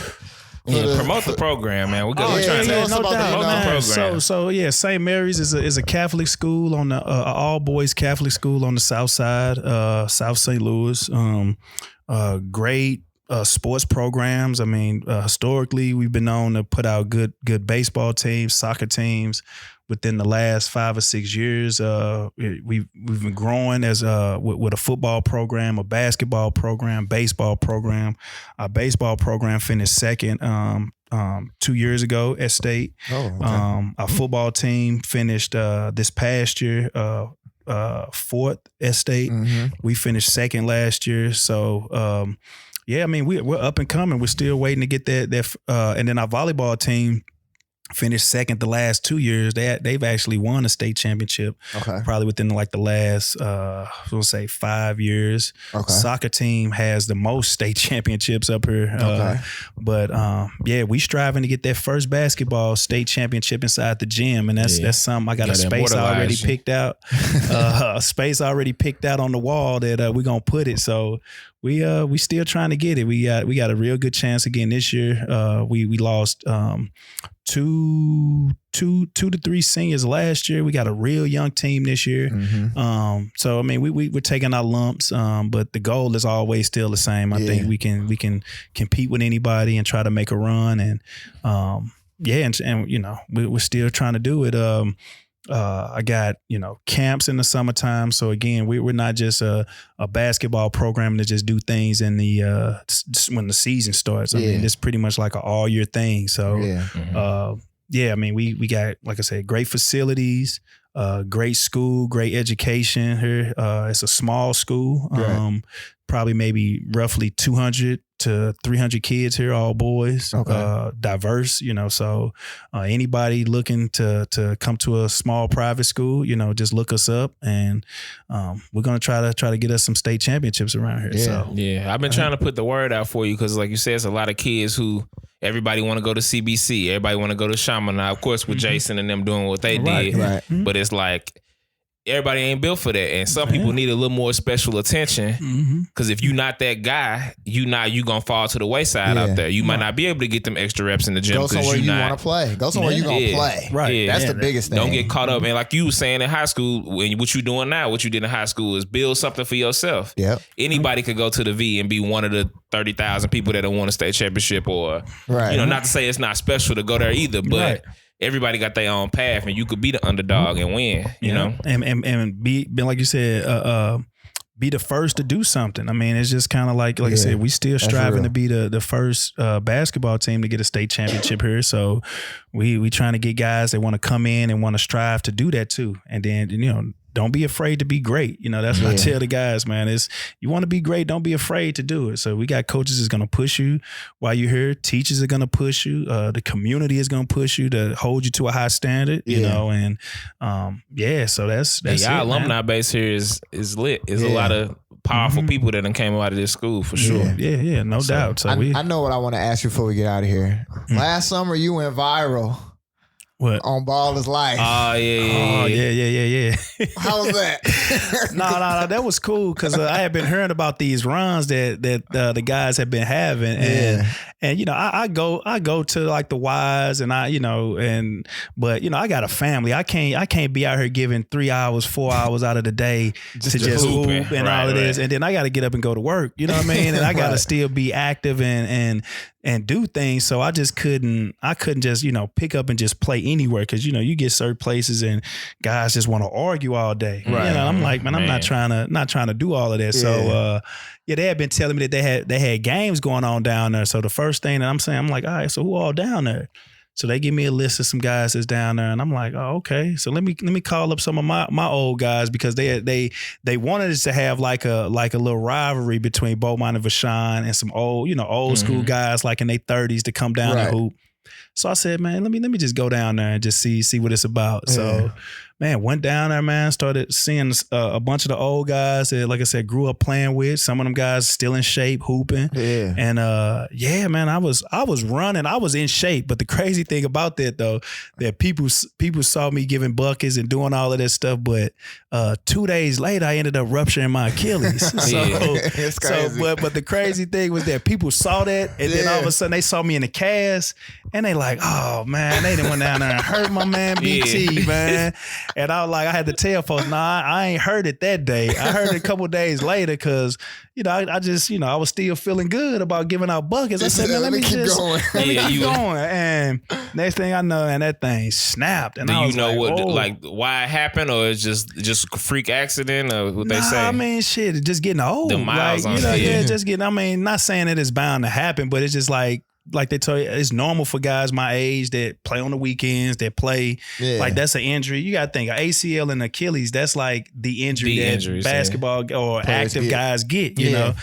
promote the program, man. We're trying to no promote doubt, the program. So St. Mary's is a Catholic school on the all boys Catholic school on the south side, South St. Louis. Great sports programs. I mean, historically, we've been known to put out good baseball teams, soccer teams. Within the last 5 or 6 years, we've been growing as with a football program, a basketball program, baseball program. Our baseball program finished second 2 years ago at state. Oh, okay. Our football team finished this past year fourth at state. We finished second last year. So yeah, I mean we're up and coming. We're still waiting to get that and then our volleyball team finished second the last 2 years. They've actually won a state championship. Okay. Probably within like the last we'll say 5 years. Okay. Soccer team has the most state championships up here. Okay. But yeah, we striving to get that first basketball state championship inside the gym, and that's something. I got a space already picked out. A space already picked out on the wall that we're gonna put it. So we still trying to get it. We got a real good chance again this year. We lost two to three seniors last year. We got a real young team this year. So I mean we're taking our lumps, but the goal is always still the same. I think we can compete with anybody and try to make a run, and and you know we're still trying to do it. I got, camps in the summertime. So again, we're not just a basketball program to just do things in the when the season starts. I mean, it's pretty much like an all year thing. So I mean, we got, like I said, great facilities, great school, great education here. It's a small school, probably maybe roughly 200 to 300 kids here, all boys, diverse, so anybody looking to come to a small private school, just look us up, and we're going to try to get us some state championships around here. So I've been trying to put the word out for you, because like you said, it's a lot of kids who everybody want to go to CBC, everybody want to go to Shaman. Now, of course, with Jason and them doing what they did, but it's like everybody ain't built for that, and some people need a little more special attention. Because if you're not that guy, you gonna fall to the wayside out there. You might not be able to get them extra reps in the gym. Go somewhere you want to play. Go somewhere you gonna play. Right. That's the biggest thing. Don't get caught up. And like you were saying in high school, what you doing now, what you did in high school is build something for yourself. Yep. Anybody could go to the V and be one of the 30,000 people that don't want a state championship, or not to say it's not special to go there either, but everybody got their own path, and you could be the underdog and win, you know? And be like you said, be the first to do something. I mean, it's just kind of like I said, we still striving to be the first basketball team to get a state championship here. So we trying to get guys that want to come in and want to strive to do that too. And then, don't be afraid to be great. That's what I tell the guys, man, is you want to be great, don't be afraid to do it. So we got coaches that's going to push you while you're here. Teachers are going to push you. The community is going to push you to hold you to a high standard, you know, and so that's y'all alumni base here is lit. There's a lot of powerful people that done came out of this school for sure. Yeah, no doubt. So I know what I want to ask you before we get out of here. Last summer you went viral What? On Ball is Life. Oh yeah. How was that? No, that was cool because I had been hearing about these runs that the guys have been having, and you know, I go to like the Y's, and but you know, I got a family. I can't be out here giving 3 hours, 4 hours out of the day to just hoop and all of this, and then I got to get up and go to work. You know what I mean? And I got to still be active and do things. So I just couldn't just, you know, pick up and just play anywhere. Cause you know, you get certain places and guys just want to argue all day. Right. You know, I'm like, man, I'm not trying to do all of that. So, they had been telling me that they had games going on down there. So the first thing that I'm saying, I'm like, all right, so who all down there? So they give me a list of some guys that's down there, and I'm like, oh, okay. So let me call up some of my old guys because they wanted us to have like a little rivalry between Beaumont and Vashon and some old school guys like in their 30s to come down and hoop. So I said, man, let me just go down there and just see what it's about. So, man, went down there, man, started seeing a bunch of the old guys that, like I said, grew up playing with. Some of them guys still in shape, hooping. Yeah. And man, I was running. I was in shape. But the crazy thing about that though, that people saw me giving buckets and doing all of that stuff. But 2 days later, I ended up rupturing my Achilles. It's crazy. But the crazy thing was that people saw that, and then all of a sudden they saw me in the cast, and they like, oh man, they done went down there and hurt my man BT, man. And I was like, I had to tell folks, nah, I ain't heard it that day. I heard it a couple days later because, you know, I just, you know, I was still feeling good about giving out buckets. I said, man, let me keep going. And next thing I know, and that thing snapped. And do I was you know like, what, like why it happened, or it's just a freak accident, or what they say? I mean, shit, just getting old. The miles like, on it. just getting, I mean, not saying that it's bound to happen, but it's just like they tell you, it's normal for guys my age that play on the weekends, that play, like that's an injury. You got to think, ACL and Achilles, that's like the injury that basketball or active guys get, you know?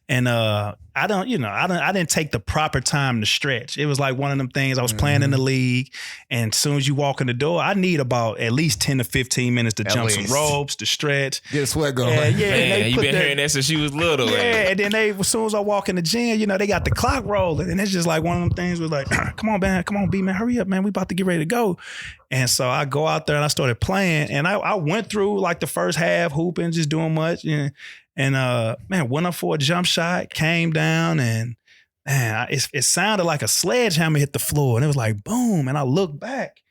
And I didn't take the proper time to stretch. It was like one of them things. I was playing in the league, and as soon as you walk in the door, I need about at least 10 to 15 minutes to jump some ropes, to stretch. Get a sweat going. Man, you been hearing that since you was little. Yeah, and then as soon as I walk in the gym, you know, they got the clock rolling, and it's just like one of them things was like, come on, man, B, man, hurry up, man, we about to get ready to go. And so I go out there and I started playing, and I went through like the first half hooping, just doing much, and man, went up for a jump shot, came down, and man, it sounded like a sledgehammer hit the floor, and it was like boom. And I looked back,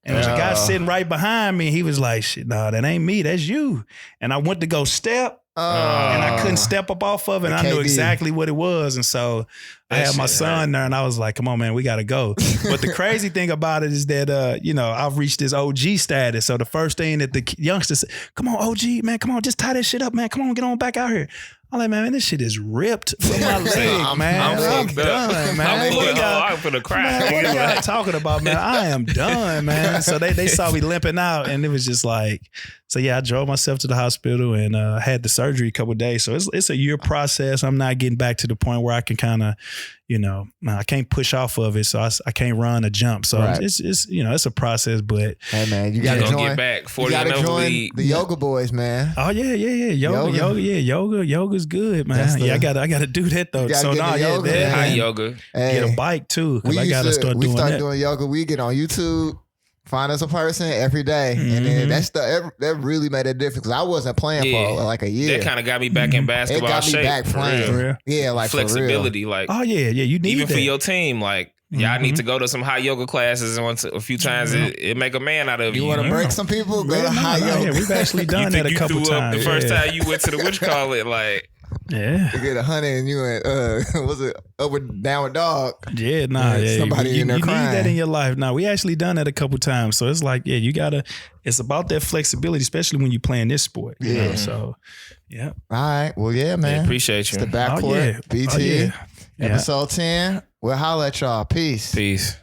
and there's a guy sitting right behind me. He was like, "Shit, nah, that ain't me, that's you." And I went to go step, and I couldn't step up off of it. And I knew exactly what it was, and so I had my son there, and I was like, "Come on, man, we got to go." But the crazy thing about it is that I've reached this OG status. So the first thing that the youngsters say, "Come on, OG, man, come on, just tie that shit up, man. Come on, get on back out here." I'm like, man, this shit is ripped from my leg, man. I'm done, man. I'm finna cry. Man, what are y'all talking about, man? I am done, man. So they saw me limping out, and it was just like, so yeah, I drove myself to the hospital and had the surgery a couple of days. So it's a year process. I'm not getting back to the point where I can kind of, I can't push off of it, so I can't run or jump. So it's it's a process. But hey, man, you gotta get back. 40 you gotta join the yoga boys, man. Oh yeah, yoga's good, man. I gotta do that though. So now, high yoga. Hey, get a bike too, because I gotta start doing that. We start doing yoga. We get on YouTube. Find us a person every day. And then that really made a difference. I wasn't playing for like a year. That kind of got me back in basketball shape. It got me back playing. For real. Yeah, like flexibility. For real. Like, oh yeah, you need even that. for your team. Like, y'all need to go to some high yoga classes a few times. It make a man out of you. You want to break some people? Go to high yoga. Yeah, we've actually done that a couple times. The first time you went to the like. Yeah. You get 100 and you went, was it downward dog? Yeah, somebody in there you crying. need that in your life. Now, we actually done that a couple times. So it's like, it's about that flexibility, especially when you playing this sport. You know? So, yeah. All right. Well, yeah, man. Yeah, appreciate you. It's the Backcourt, BT, episode 10. We'll holler at y'all. Peace.